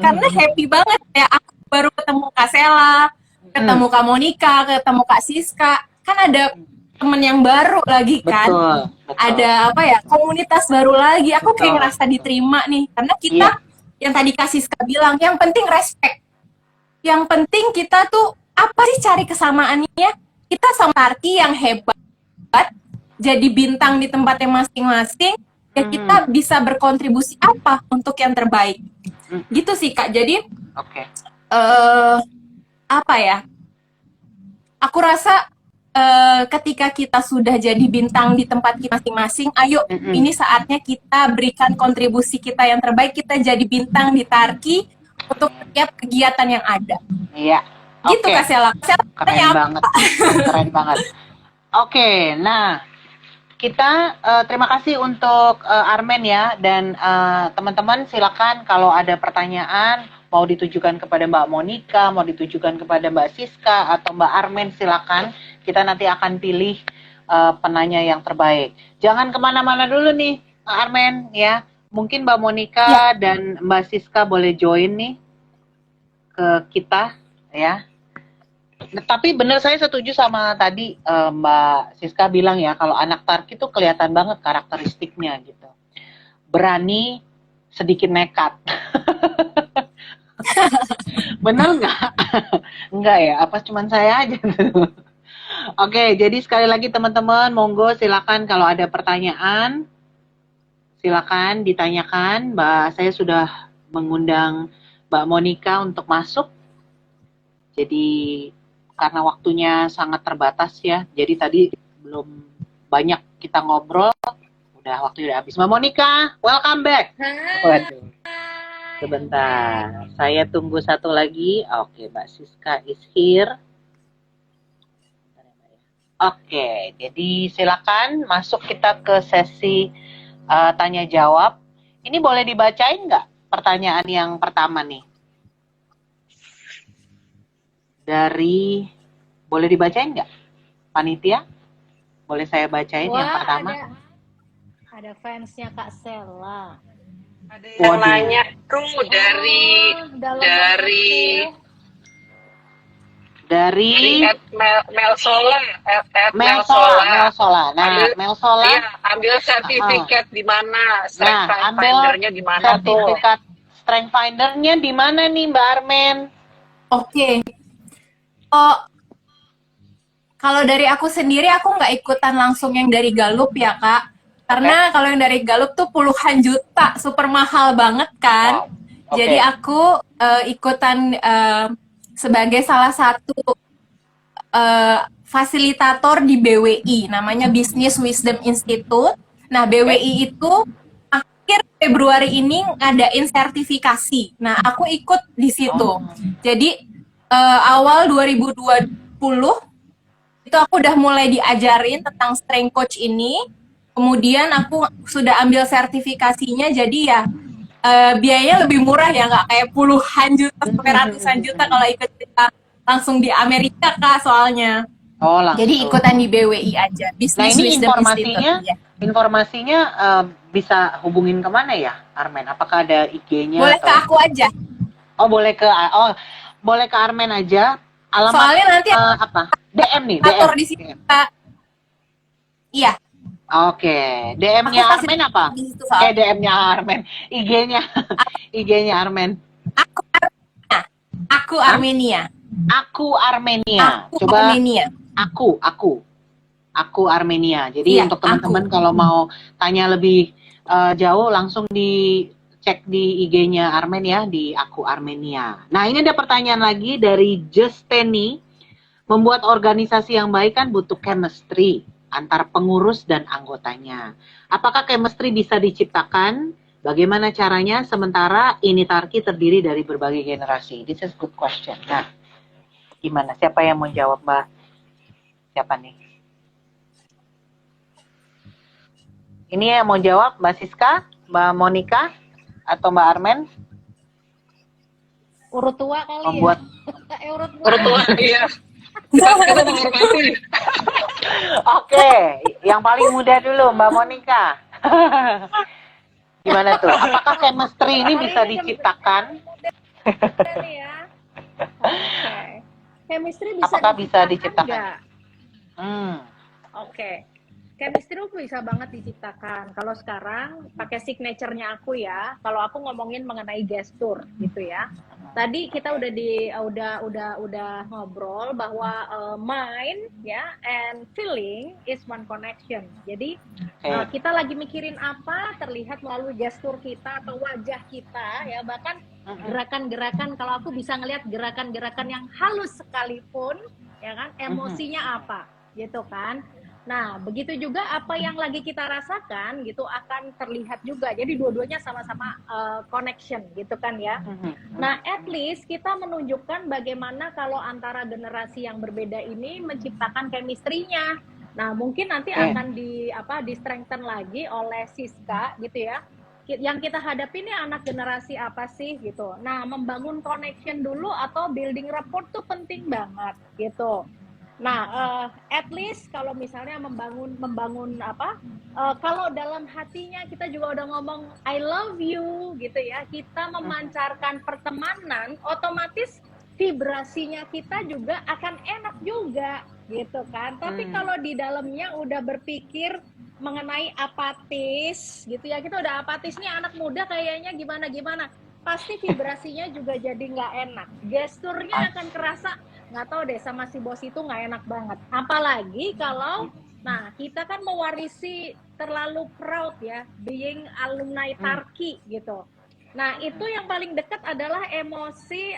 Karena happy banget ya, aku baru ketemu Kak Sela, ketemu Kak Monica, ketemu Kak Siska, kan ada temen yang baru lagi kan. Betul. Ada apa ya, komunitas baru lagi. Aku kayak ngerasa diterima nih, karena kita yang tadi Kak Siska bilang, yang penting respect, yang penting kita tuh apa sih cari kesamaannya. Kita sama Tarki yang hebat, jadi bintang di tempatnya masing-masing, ya kita bisa berkontribusi apa untuk yang terbaik. Gitu sih Kak. Jadi apa ya, aku rasa ketika kita sudah jadi bintang di tempat kita masing-masing, ayo ini saatnya kita berikan kontribusi kita yang terbaik. Kita jadi bintang di Tarki untuk setiap kegiatan yang ada. Iya. Gitu Kak Sela. Keren banget. Oke, nah kita terima kasih untuk Armen ya, dan teman-teman silakan kalau ada pertanyaan mau ditujukan kepada Mbak Monica, mau ditujukan kepada Mbak Siska atau Mbak Armen, silakan. Kita nanti akan pilih penanya yang terbaik. Jangan kemana-mana dulu nih Armen ya. Mungkin Mbak Monica dan Mbak Siska boleh join nih ke kita ya. Tapi benar, saya setuju sama tadi Mbak Siska bilang ya, kalau anak Tarki itu kelihatan banget karakteristiknya gitu. Berani, sedikit nekat. Benar nggak? Enggak ya? Apa cuman saya aja? Oke, jadi sekali lagi teman-teman, monggo silakan kalau ada pertanyaan, silakan ditanyakan. Saya sudah mengundang Mbak Monica untuk masuk. Jadi karena waktunya sangat terbatas ya, jadi tadi belum banyak kita ngobrol, waktu udah habis. Mbak Monica, welcome back. Waduh. Sebentar, saya tunggu satu lagi. Oke, Mbak Siska is here. Oke, jadi silakan masuk kita ke sesi tanya jawab. Ini boleh dibacain nggak pertanyaan yang pertama nih? Boleh dibacain nggak, panitia? Boleh saya bacain yang pertama? Ada fansnya Kak Sela. Ada yang nanya tuh dari Melsola. Nah, Melsola. Iya, ambil sertifikat di mana? Strength Finder-nya di mana tuh? Sertifikat Strength Finder-nya di mana nih Mbak Armen? Oke. Kalau dari aku sendiri, aku nggak ikutan langsung yang dari Gallup ya Kak. Karena kalau yang dari Gallup tuh puluhan juta, super mahal banget kan. Wow. Jadi aku ikutan sebagai salah satu fasilitator di BWI, namanya Business Wisdom Institute. Nah, BWI itu akhir Februari ini ngadain sertifikasi. Nah, aku ikut di situ. Jadi awal 2020 itu aku udah mulai diajarin tentang strength coach ini. Kemudian aku sudah ambil sertifikasinya, jadi ya biayanya lebih murah ya, nggak kayak puluhan juta sampai ratusan juta kalau ikut kita langsung di Amerika Kak soalnya. Jadi ikutan di BWI aja. Nah, ini informasinya bisa hubungin kemana ya Armen? Apakah ada IG-nya? Boleh ke aku aja. Boleh ke Armen aja. Alamat soalnya nanti apa? DM nih, atur di sini. Iya. Oke, DM-nya Armen apa? DM-nya Armen, IG-nya Armen. Aku Armenia. Aku Armenia. Aku Coba Armenia. Aku Armenia. Jadi Iya, untuk teman-teman kalau mau tanya lebih jauh langsung dicek di IG-nya Armen ya, di Aku Armenia. Nah, ini ada pertanyaan lagi dari Justeni. Membuat organisasi yang baik kan butuh chemistry antar pengurus dan anggotanya. Apakah chemistry bisa diciptakan? Bagaimana caranya? Sementara ini Tarki terdiri dari berbagai generasi. This is good question. Nah, gimana? Siapa yang mau jawab, Mbak? Siapa nih? Ini yang mau jawab Mbak Siska, Mbak Monica, atau Mbak Armen? Urut tua kali Membuat ya. Urut tua. Orang tua, iya. Kita menghormati. Oke, yang paling muda dulu Mbak Monica. Gimana tuh? Apakah chemistry ini bisa diciptakan? Udah nih ya. Oke. Chemistry bisa Apakah bisa diciptakan? nggak? Oke. Chemistry bisa banget diciptakan. Kalau sekarang pakai signature-nya aku ya. Kalau aku ngomongin mengenai gestur gitu ya. Tadi kita udah ngobrol bahwa mind ya and feeling is one connection. Jadi kita lagi mikirin apa terlihat melalui gestur kita atau wajah kita ya, bahkan gerakan-gerakan. Kalau aku bisa ngelihat gerakan-gerakan yang halus sekalipun ya kan, emosinya apa gitu kan. Nah, begitu juga apa yang lagi kita rasakan gitu akan terlihat juga. Jadi dua-duanya sama-sama connection gitu kan ya. Nah, at least kita menunjukkan bagaimana kalau antara generasi yang berbeda ini menciptakan chemistry-nya. Nah, mungkin nanti akan di strengthen lagi oleh Siska gitu ya. Yang kita hadapi ini anak generasi apa sih gitu. Nah, membangun connection dulu atau building rapport tuh penting banget gitu. Nah, at least kalau misalnya membangun kalau dalam hatinya kita juga udah ngomong I love you gitu ya, kita memancarkan pertemanan, otomatis vibrasinya kita juga akan enak juga gitu kan. Tapi kalau di dalamnya udah berpikir mengenai apatis gitu ya, kita udah apatis nih, anak muda kayaknya gimana-gimana, pasti vibrasinya juga jadi nggak enak, gesturnya akan kerasa nggak tahu deh, sama si bos itu nggak enak banget. Apalagi kalau kita kan mewarisi terlalu proud ya, being alumni Tarki gitu. Nah, itu yang paling dekat adalah emosi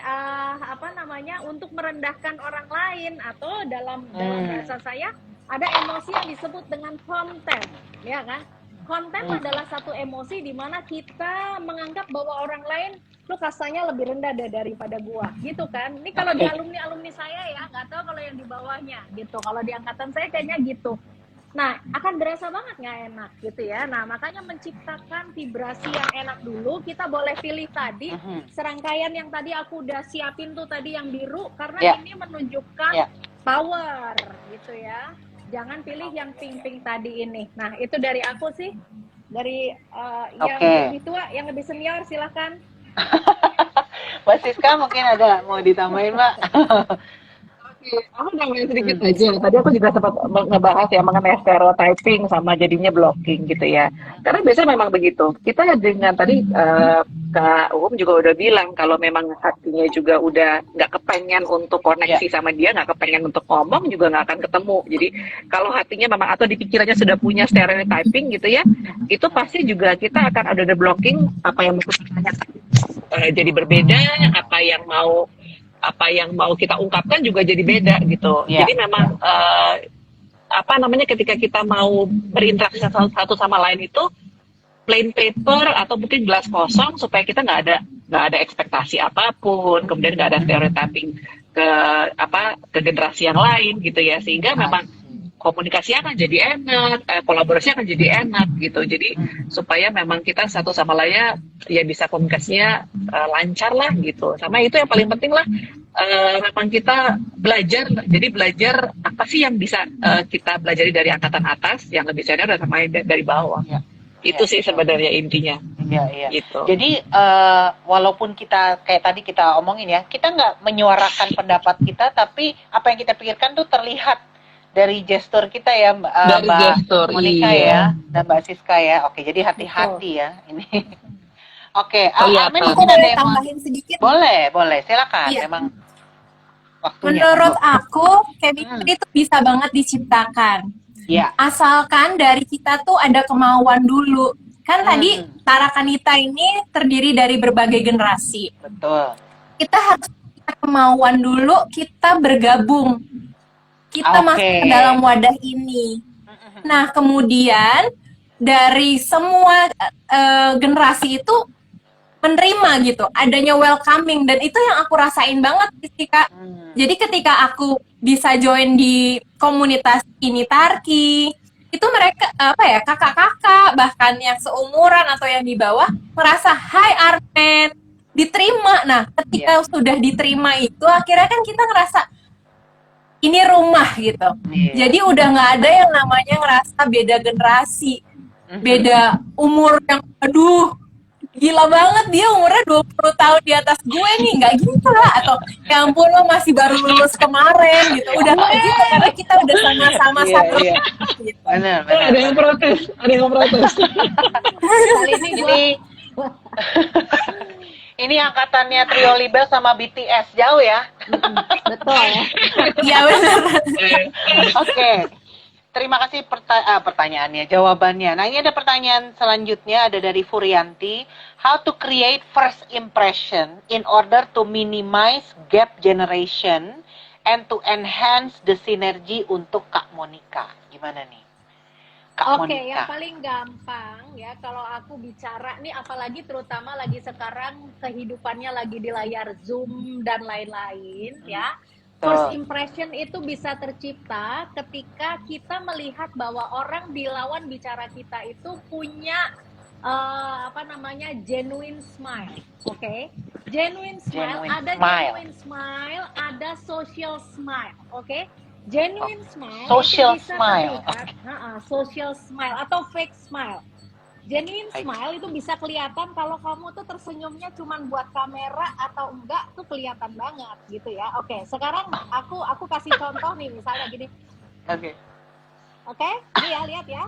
untuk merendahkan orang lain, atau dalam bahasa saya ada emosi yang disebut dengan konten, ya kan? Konten adalah satu emosi di mana kita menganggap bahwa orang lain lu kastanya lebih rendah daripada gua gitu kan. Ini kalau di alumni saya ya, nggak tahu kalau yang di bawahnya gitu. Kalau di angkatan saya kayaknya gitu. Nah, akan berasa banget nggak enak gitu ya. Nah, makanya menciptakan vibrasi yang enak dulu. Kita boleh pilih tadi serangkaian yang tadi aku udah siapin tuh tadi yang biru, karena ini menunjukkan power gitu ya. Jangan pilih yang pink-pink tadi ini. Nah, itu dari aku sih. Dari yang lebih tua, yang lebih senior silakan. Mbak Siska mungkin ada mau ditambahin, Mbak? Aku nambahin sedikit aja. Tadi aku juga sempat ngebahas ya mengenai stereotyping sama jadinya blocking gitu ya. Karena biasanya memang begitu. Kita dengan tadi Kak Uum juga udah bilang kalau memang hatinya juga udah nggak kepengen untuk koneksi sama dia, nggak kepengen untuk ngomong, juga nggak akan ketemu. Jadi kalau hatinya memang atau di pikirannya sudah punya stereotyping gitu ya, itu pasti juga kita akan ada blocking apa yang mau kita tanyakan. Jadi berbeda, apa yang mau kita ungkapkan juga jadi beda gitu. Jadi memang ketika kita mau berinteraksi satu sama lain itu plain paper atau mungkin gelas kosong, supaya kita nggak ada ekspektasi apapun, kemudian nggak ada stereotyping ke generasi yang lain gitu ya, sehingga memang komunikasinya akan jadi enak, kolaborasinya akan jadi enak gitu. Jadi supaya memang kita satu sama lainnya ya bisa komunikasinya lancar lah gitu. Sama itu yang paling penting lah, memang kita belajar. Jadi belajar apa sih yang bisa kita pelajari dari angkatan atas yang lebih senior dan sama yang dari bawah. Itu sih sebenarnya intinya. Gitu. Jadi walaupun kita kayak tadi kita omongin ya, kita nggak menyuarakan pendapat kita, tapi apa yang kita pikirkan tuh terlihat dari gestur kita ya, Mbak Monica ya, dan Mbak Siska ya. Oke, jadi hati-hati ya ini. Oke, Armen mungkin ada yang tambahin sedikit. Boleh, silakan. Iya. Memang. waktunya. Menurut aku, chemistry Hmm. itu bisa banget diciptakan. Ya. Asalkan dari kita tuh ada kemauan dulu. Kan tadi Tara Kanita ini terdiri dari berbagai generasi. Betul. Kita harus punya kemauan dulu, kita bergabung. Kita masuk ke dalam wadah ini. Nah, kemudian dari semua generasi itu menerima gitu, adanya welcoming, dan itu yang aku rasain banget ketika jadi ketika aku bisa join di komunitas ini Tarki, itu mereka apa ya, kakak-kakak bahkan yang seumuran atau yang di bawah merasa hai Armen, diterima. Nah, ketika sudah diterima itu akhirnya kan kita ngerasa ini rumah gitu. Jadi udah nggak ada yang namanya ngerasa beda generasi, beda umur yang aduh gila banget dia umurnya 20 tahun di atas gue nih, nggak gitu lah, atau ya ampun lo masih baru lulus kemarin gitu, udah nggak gitu karena kita udah sama-sama satu gitu. Benar. Ada yang protes. Kali ini gue Ini angkatannya Trio Libel sama BTS, jauh ya. betul ya. Iya benar. Oke. Terima kasih pertanyaannya, jawabannya. Nah, ini ada pertanyaan selanjutnya, ada dari Furianti. How to create first impression in order to minimize gap generation and to enhance the synergy untuk Kak Monica. Gimana nih? Kak Oke, Monica. yang paling gampang ya kalau aku bicara nih, apalagi terutama lagi sekarang kehidupannya lagi di layar Zoom dan lain-lain ya. First impression itu bisa tercipta ketika kita melihat bahwa orang di lawan bicara kita itu punya genuine smile, oke? Genuine smile, genuine smile, ada social smile, oke? Genuine smile Social itu bisa smile. terlihat, social smile atau fake smile. Genuine smile itu bisa kelihatan kalau kamu tuh tersenyumnya cuman buat kamera atau enggak tuh kelihatan banget gitu ya. Oke, sekarang aku kasih contoh nih, misalnya gini. Oke, ini ya, lihat ya.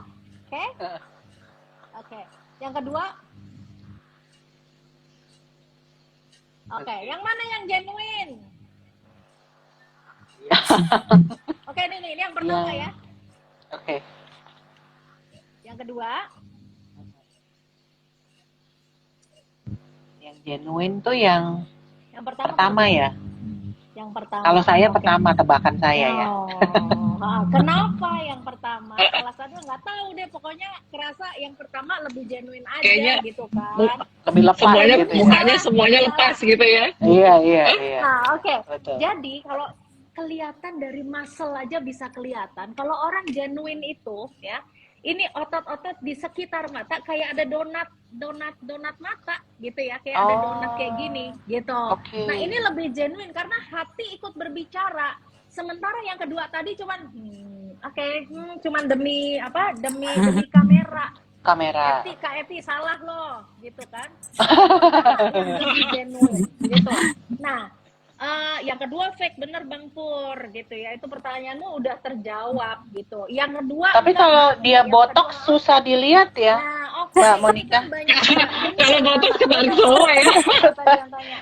Oke. Yang kedua. Oke, yang mana yang genuine? Oke, ini yang pertama ya. Oke. Yang kedua. Yang genuine tuh yang pertama ya. Yang pertama. Kalau saya pertama, tebakan saya ya. Kenapa yang pertama? Alasannya nggak tahu deh. Pokoknya kerasa yang pertama lebih genuine aja. Kayaknya gitu kan. Lebih lepas semuanya gitu ya. mukanya semuanya lepas gitu ya. Iya. Nah, oke. Betul. Jadi kalau kelihatan dari muscle aja bisa kelihatan. Kalau orang genuine itu ya, ini otot-otot di sekitar mata kayak ada donat mata gitu ya, kayak ada donat kayak gini gitu. Nah, ini lebih genuine karena hati ikut berbicara. Sementara yang kedua tadi cuman cuman demi kamera. Kak Eti salah loh gitu kan. Lebih genuine gitu. Nah, yang kedua fake, bener Bang Pur gitu ya, itu pertanyaanmu udah terjawab gitu. Yang kedua, tapi kalau dia botox susah dilihat ya. Nah, Mbak Monica. Kalau botox kebalik semua ya.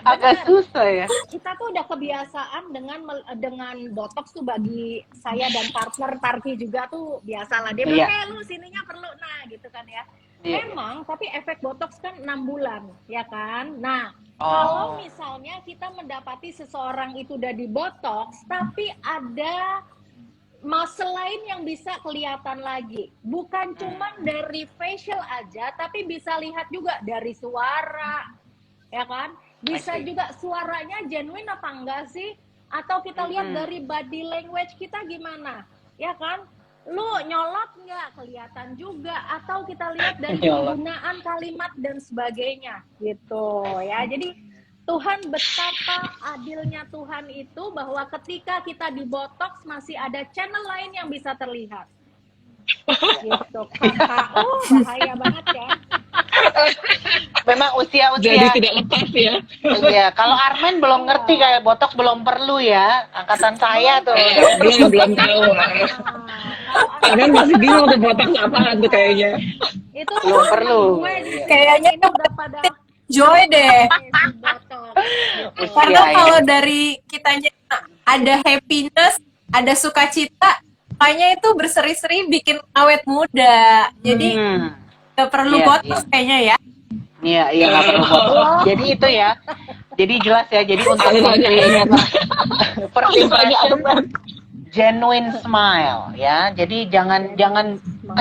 Agak susah ya. Kita tuh udah kebiasaan dengan botox tuh, bagi saya dan partner Tarki juga tuh biasa lah. Dia bilang, lu sininya perlu, nah gitu kan ya. Memang, tapi efek botox kan 6 bulan, ya kan? Nah, kalau misalnya kita mendapati seseorang itu udah di botox, tapi ada muscle lain yang bisa kelihatan lagi. Bukan cuma dari facial aja, tapi bisa lihat juga dari suara, ya kan? Bisa juga suaranya genuine apa enggak sih? Atau kita lihat dari body language kita gimana, ya kan? Lu nyolot nggak, kelihatan juga. Atau kita lihat dari penggunaan kalimat dan sebagainya gitu ya. Jadi Tuhan, betapa adilnya Tuhan itu, bahwa ketika kita di botox masih ada channel lain yang bisa terlihat gitu. Bahaya banget ya. Memang usia Jadi tidak lepas ya. Iya, kalau Armen belum ngerti, kayak botox belum perlu ya. Angkatan saya tuh. Belum tahu. Armen masih bingung tuh botox apaan tuh kayaknya. Itu belum perlu. Kayaknya ini udah pada Joy deh. botox. Karena kalau dari kitanya ada happiness, ada sukacita, makanya itu berseri-seri bikin awet muda. Jadi gak perlu Iya, botox kayaknya ya. Iya, nggak perlu botox. Jadi itu ya. Jadi jelas ya. Jadi untuk first impression, genuine smile ya. Jadi jangan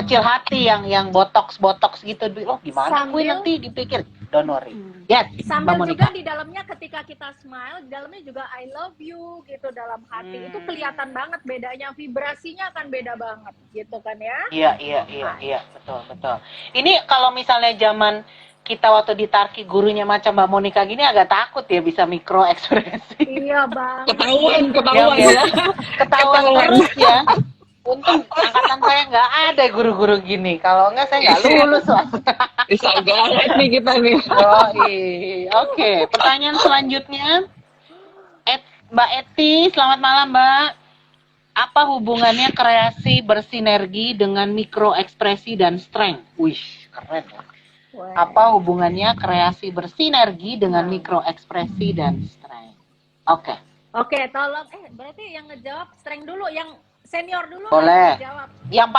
kecil hati yang botox gitu. Oh gimana gue Sambil- nanti dipikir. Don't worry. Yes, Mbak Sambil Monica. juga di dalamnya ketika kita smile, di dalamnya juga I love you gitu dalam hati. Itu kelihatan banget bedanya, vibrasinya akan beda banget gitu kan ya. Iya, betul. Ini kalau misalnya zaman kita waktu di Tarki gurunya macam Mbak Monica gini agak takut ya bisa mikro ekspresi. Iya bang. Ketahuan Ya. Ketahuan terus ya. Untung angkatan saya nggak ada guru-guru gini. Kalau nggak saya nggak lulus. Bisa banget nih kita nih. Oke. Pertanyaan selanjutnya, Mbak Eti, selamat malam Mbak. Apa hubungannya kreasi bersinergi dengan mikro ekspresi dan strength? Wih, keren ya. Apa hubungannya kreasi bersinergi dengan mikro ekspresi dan strength? Oke. Oke, tolong. Berarti yang ngejawab strength dulu, yang senior dulu. Boleh. Jawab. Yang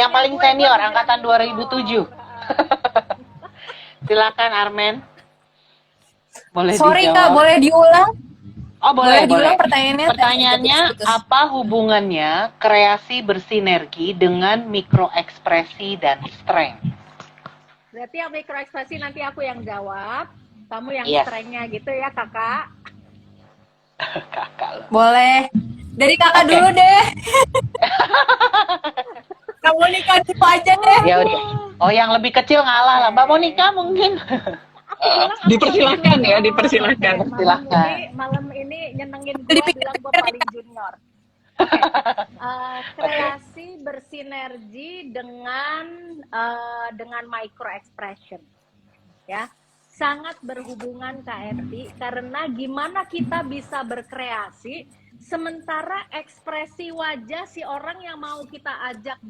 paling senior angkatan 2007. Silakan Armen. Boleh Sorry dijawab. Kak, boleh diulang? Oh, boleh. diulang pertanyaannya? Pertanyaannya, Putus-putus. apa hubungannya kreasi bersinergi dengan mikro ekspresi dan strength? Berarti yang mikro ekspresi nanti aku yang jawab, kamu yang Yes. strength-nya gitu ya kakak. Kakak loh. Boleh. Dari kakak Oke. dulu deh. Kak Monica dulu aja deh. Ya udah. Oh, yang lebih kecil ngalah lah. Mbak Monica mungkin. Dipersilahkan ya, dipersilahkan. Silahkan. Malam ini nyenengin gue, bilang gue paling junior. Kreasi bersinergi dengan micro expression, ya, sangat berhubungan Kak Eti, karena gimana kita bisa berkreasi sementara ekspresi wajah si orang yang mau kita ajak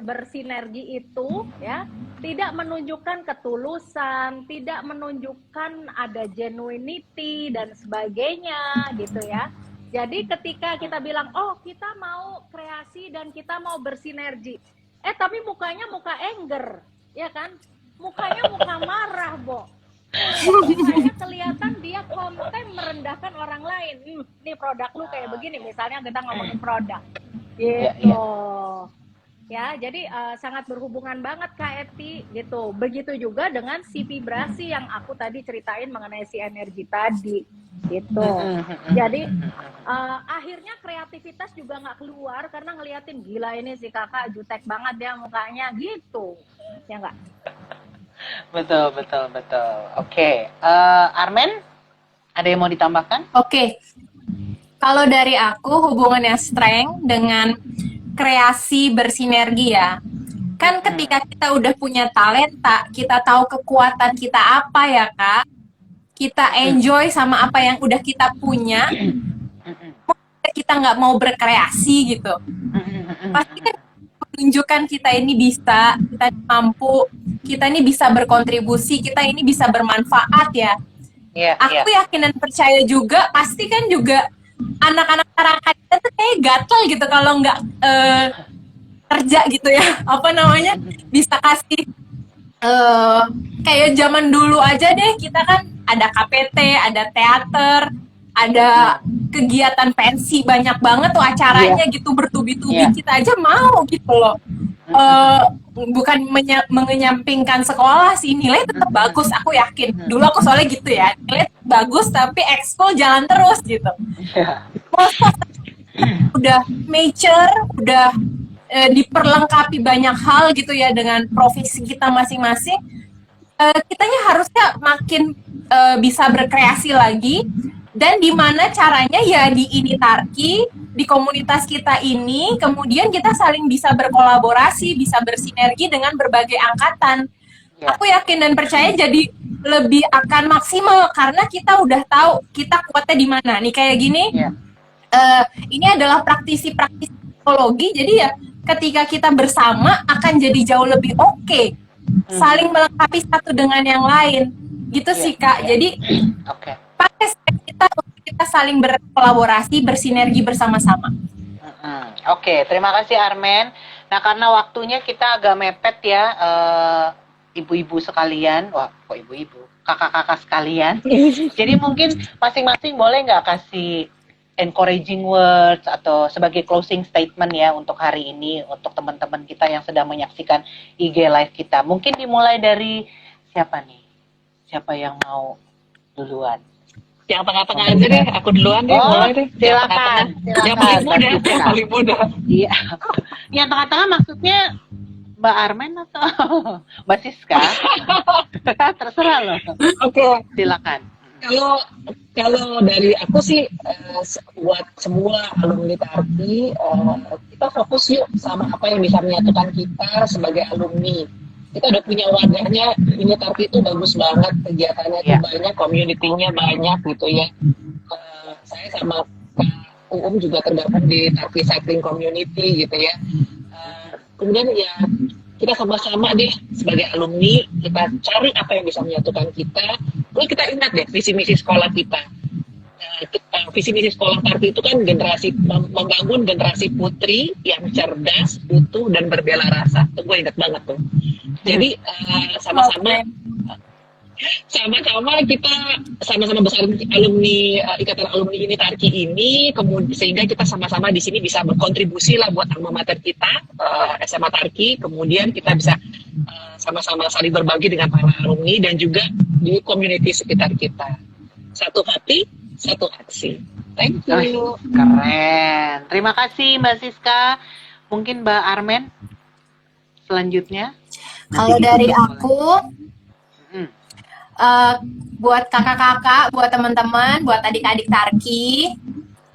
bersinergi itu ya tidak menunjukkan ketulusan, tidak menunjukkan ada genuinity dan sebagainya gitu ya. Jadi ketika kita bilang, oh kita mau kreasi dan kita mau bersinergi, tapi mukanya muka anger, ya kan? Mukanya muka marah, Bo. Mukanya kelihatan dia konten merendahkan orang lain. Nih produk lu kayak begini, misalnya kita ngomongin produk. Gitu. Ya, jadi sangat berhubungan banget Kak Eti gitu. Begitu juga dengan si vibrasi yang aku tadi ceritain mengenai si energi tadi gitu. Jadi akhirnya kreativitas juga nggak keluar karena ngeliatin gila ini si kakak jutek banget ya mukanya gitu. Ya nggak? Betul. Oke. Armen, ada yang mau ditambahkan? Oke. Kalau dari aku hubungannya strength dengan kreasi bersinergi ya. Kan ketika kita udah punya talenta, kita tahu kekuatan kita apa ya Kak. Kita enjoy sama apa yang udah kita punya. Kita nggak mau berkreasi gitu. Pasti kan menunjukkan kita ini bisa, kita mampu, kita ini bisa berkontribusi, kita ini bisa bermanfaat ya. Aku yakin dan percaya juga, pasti kan juga anak-anak masyarakat kita tuh kayak gatel gitu kalau nggak kerja gitu ya, apa namanya, bisa kasih kayak zaman dulu aja deh, kita kan ada KPT, ada teater, ada kegiatan pensi banyak banget tuh acaranya gitu bertubi-tubi, kita aja mau gitu loh. Bukan mengenyampingkan sekolah sih, nilai tetap bagus, aku yakin. Dulu aku soalnya gitu ya, nilai bagus tapi ekskul jalan terus gitu. Udah mature, udah diperlengkapi banyak hal gitu ya dengan profesi kita masing-masing. Kitanya harusnya makin bisa berkreasi lagi. Dan gimana caranya ya di ini Tarki, di komunitas kita ini, kemudian kita saling bisa berkolaborasi, bisa bersinergi dengan berbagai angkatan. Aku yakin dan percaya jadi lebih akan maksimal karena kita udah tahu kita kuatnya di mana. Nih kayak gini, ini adalah praktisi-praktisi psikologi, jadi ya ketika kita bersama akan jadi jauh lebih oke. Saling melengkapi satu dengan yang lain. Gitu sih Kak, jadi pakai kita untuk kita saling berkolaborasi, bersinergi bersama-sama. Oke, terima kasih Armen. Nah, karena waktunya kita agak mepet ya, ibu-ibu sekalian. Wah, kok ibu-ibu? Kakak-kakak sekalian. Jadi mungkin masing-masing boleh nggak kasih encouraging words atau sebagai closing statement ya untuk hari ini, untuk teman-teman kita yang sedang menyaksikan IG Live kita. Mungkin dimulai dari siapa nih? Siapa yang mau duluan? Yang tengah-tengah aja deh, aku duluan deh, mulai deh. Silakan. Yang paling muda, yang paling muda. Iya. Yang tengah-tengah maksudnya Mbak Armen atau Mbak Siska? Terserah loh. Oke. Silakan. Kalau dari aku sih buat semua alumni Tarki, kita fokus yuk sama apa yang bisa menyatukan kita sebagai alumni. Kita udah punya wadahnya, ini Tarki itu bagus banget, kegiatannya itu banyak, community-nya banyak gitu ya. Saya sama Kak juga tergabung di Tarki Cycling Community gitu ya. Kemudian ya kita sama-sama deh sebagai alumni, kita cari apa yang bisa menyatukan kita. Lalu kita ingat deh visi misi sekolah kita. Visi misi sekolah Tarki itu kan membangun generasi putri yang cerdas, utuh dan berbela rasa. Itu gue ingat banget tuh. Jadi sama-sama kita sama-sama besar alumni ikatan alumni ini Tarki ini, kemudian sehingga kita sama-sama di sini bisa berkontribusi lah buat alma mater kita SMA Tarki, kemudian kita bisa sama-sama saling berbagi dengan para alumni dan juga di community sekitar kita. Satu hati, satu aksi. Thank you. Keren. Terima kasih Mbak Siska. Mungkin Mbak Armen selanjutnya. Kalau dari aku, buat kakak-kakak, buat teman-teman, buat adik-adik Tarki,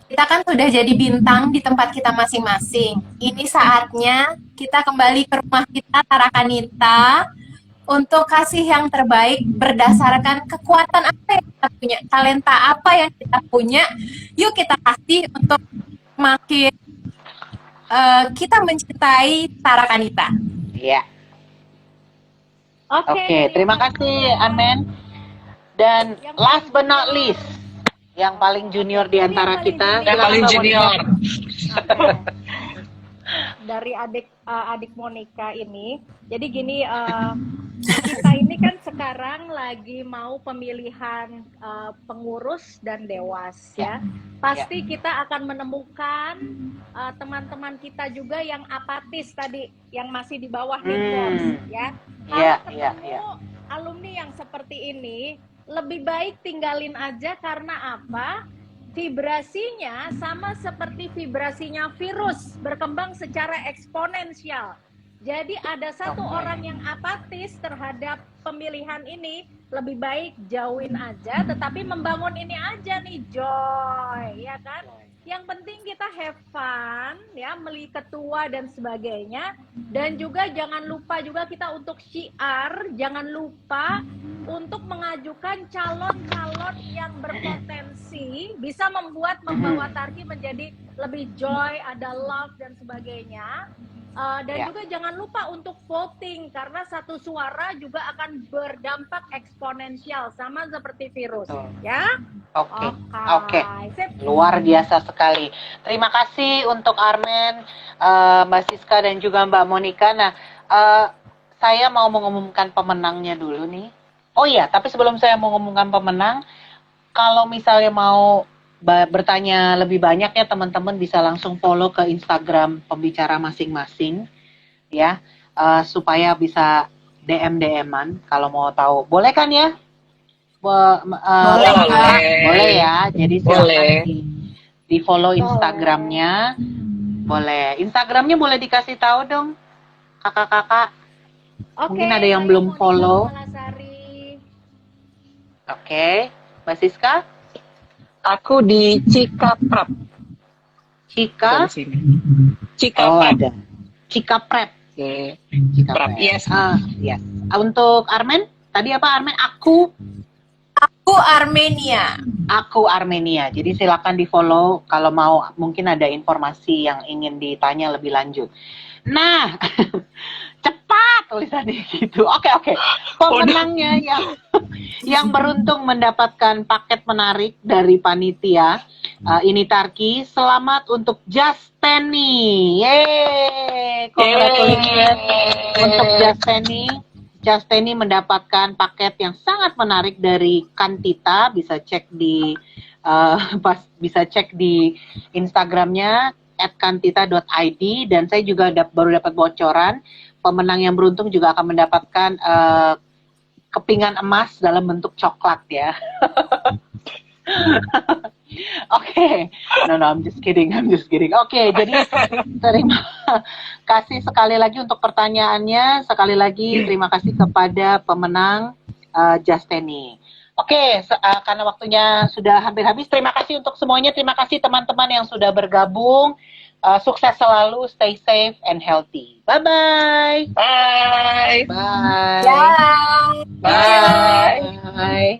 kita kan sudah jadi bintang di tempat kita masing-masing. Ini saatnya kita kembali ke rumah kita, Tarakanita, untuk kasih yang terbaik berdasarkan kekuatan apa yang kita punya, talenta apa yang kita punya. Yuk kita kasih untuk makin kita mencintai Tarakanita. Iya. Oke, Terima kasih Armen. Dan last but not least, yang paling junior di antara kita. Yang paling junior. Dari adik Monica ini. Jadi gini, kita ini kan sekarang lagi mau pemilihan pengurus dan dewas ya. Pasti kita akan menemukan teman-teman kita juga yang apatis tadi, yang masih di bawah Nidforce ya. Kalau ketemu alumni yang seperti ini, lebih baik tinggalin aja. Karena apa? Vibrasinya sama seperti vibrasinya virus, berkembang secara eksponensial. Jadi ada satu orang yang apatis terhadap pemilihan ini, lebih baik jauhin aja, tetapi membangun ini aja nih, Joy, ya kan? Yang penting kita have fun, ya, meli ketua dan sebagainya. Dan juga jangan lupa juga kita untuk syiar, jangan lupa untuk mengajukan calon-calon yang berpotensi bisa membawa Tarki menjadi lebih joy, ada love dan sebagainya. Dan juga jangan lupa untuk voting, karena satu suara juga akan berdampak eksponensial sama seperti virus. Ya. Oke. Luar biasa sekali. Terima kasih untuk Armen, Mbak Siska dan juga Mbak Monica. Nah, saya mau mengumumkan pemenangnya dulu nih. Oh iya, tapi sebelum saya mengumumkan pemenang, kalau misalnya mau bertanya lebih banyak ya teman-teman bisa langsung follow ke Instagram pembicara masing-masing ya, supaya bisa DM-an kalau mau tahu. Boleh kan ya? Boleh ya. Jadi silakan di follow Instagramnya. Boleh. Instagramnya boleh dikasih tahu dong, kakak-kakak. Mungkin ada yang belum follow. Oke, Mbak Siska? Aku di Cikaprep. Ada. Cikaprep. Cikaprep. Yes. Yes. Untuk Armen? Tadi apa Armen? Aku Armenia. Aku Armenia. Jadi silakan di follow kalau mau, mungkin ada informasi yang ingin ditanya lebih lanjut. Nah, cepat tulisannya gitu. Oke. Pemenangnya yang beruntung mendapatkan paket menarik dari panitia ini Tarki. Selamat untuk Justeni. Yeay, congratulations untuk Justeni. Justeni mendapatkan paket yang sangat menarik dari Kantita. Bisa cek di Instagramnya @kantita.id, dan saya juga baru dapat bocoran pemenang yang beruntung juga akan mendapatkan kepingan emas dalam bentuk coklat ya. Oke. No, I'm just kidding. Oke, jadi terima kasih sekali lagi untuk pertanyaannya. Sekali lagi terima kasih kepada pemenang Justeni. Oke, karena waktunya sudah hampir habis, terima kasih untuk semuanya. Terima kasih teman-teman yang sudah bergabung. Sukses selalu, stay safe and healthy. Bye-bye. Bye. Bye. Ya. Bye. Bye.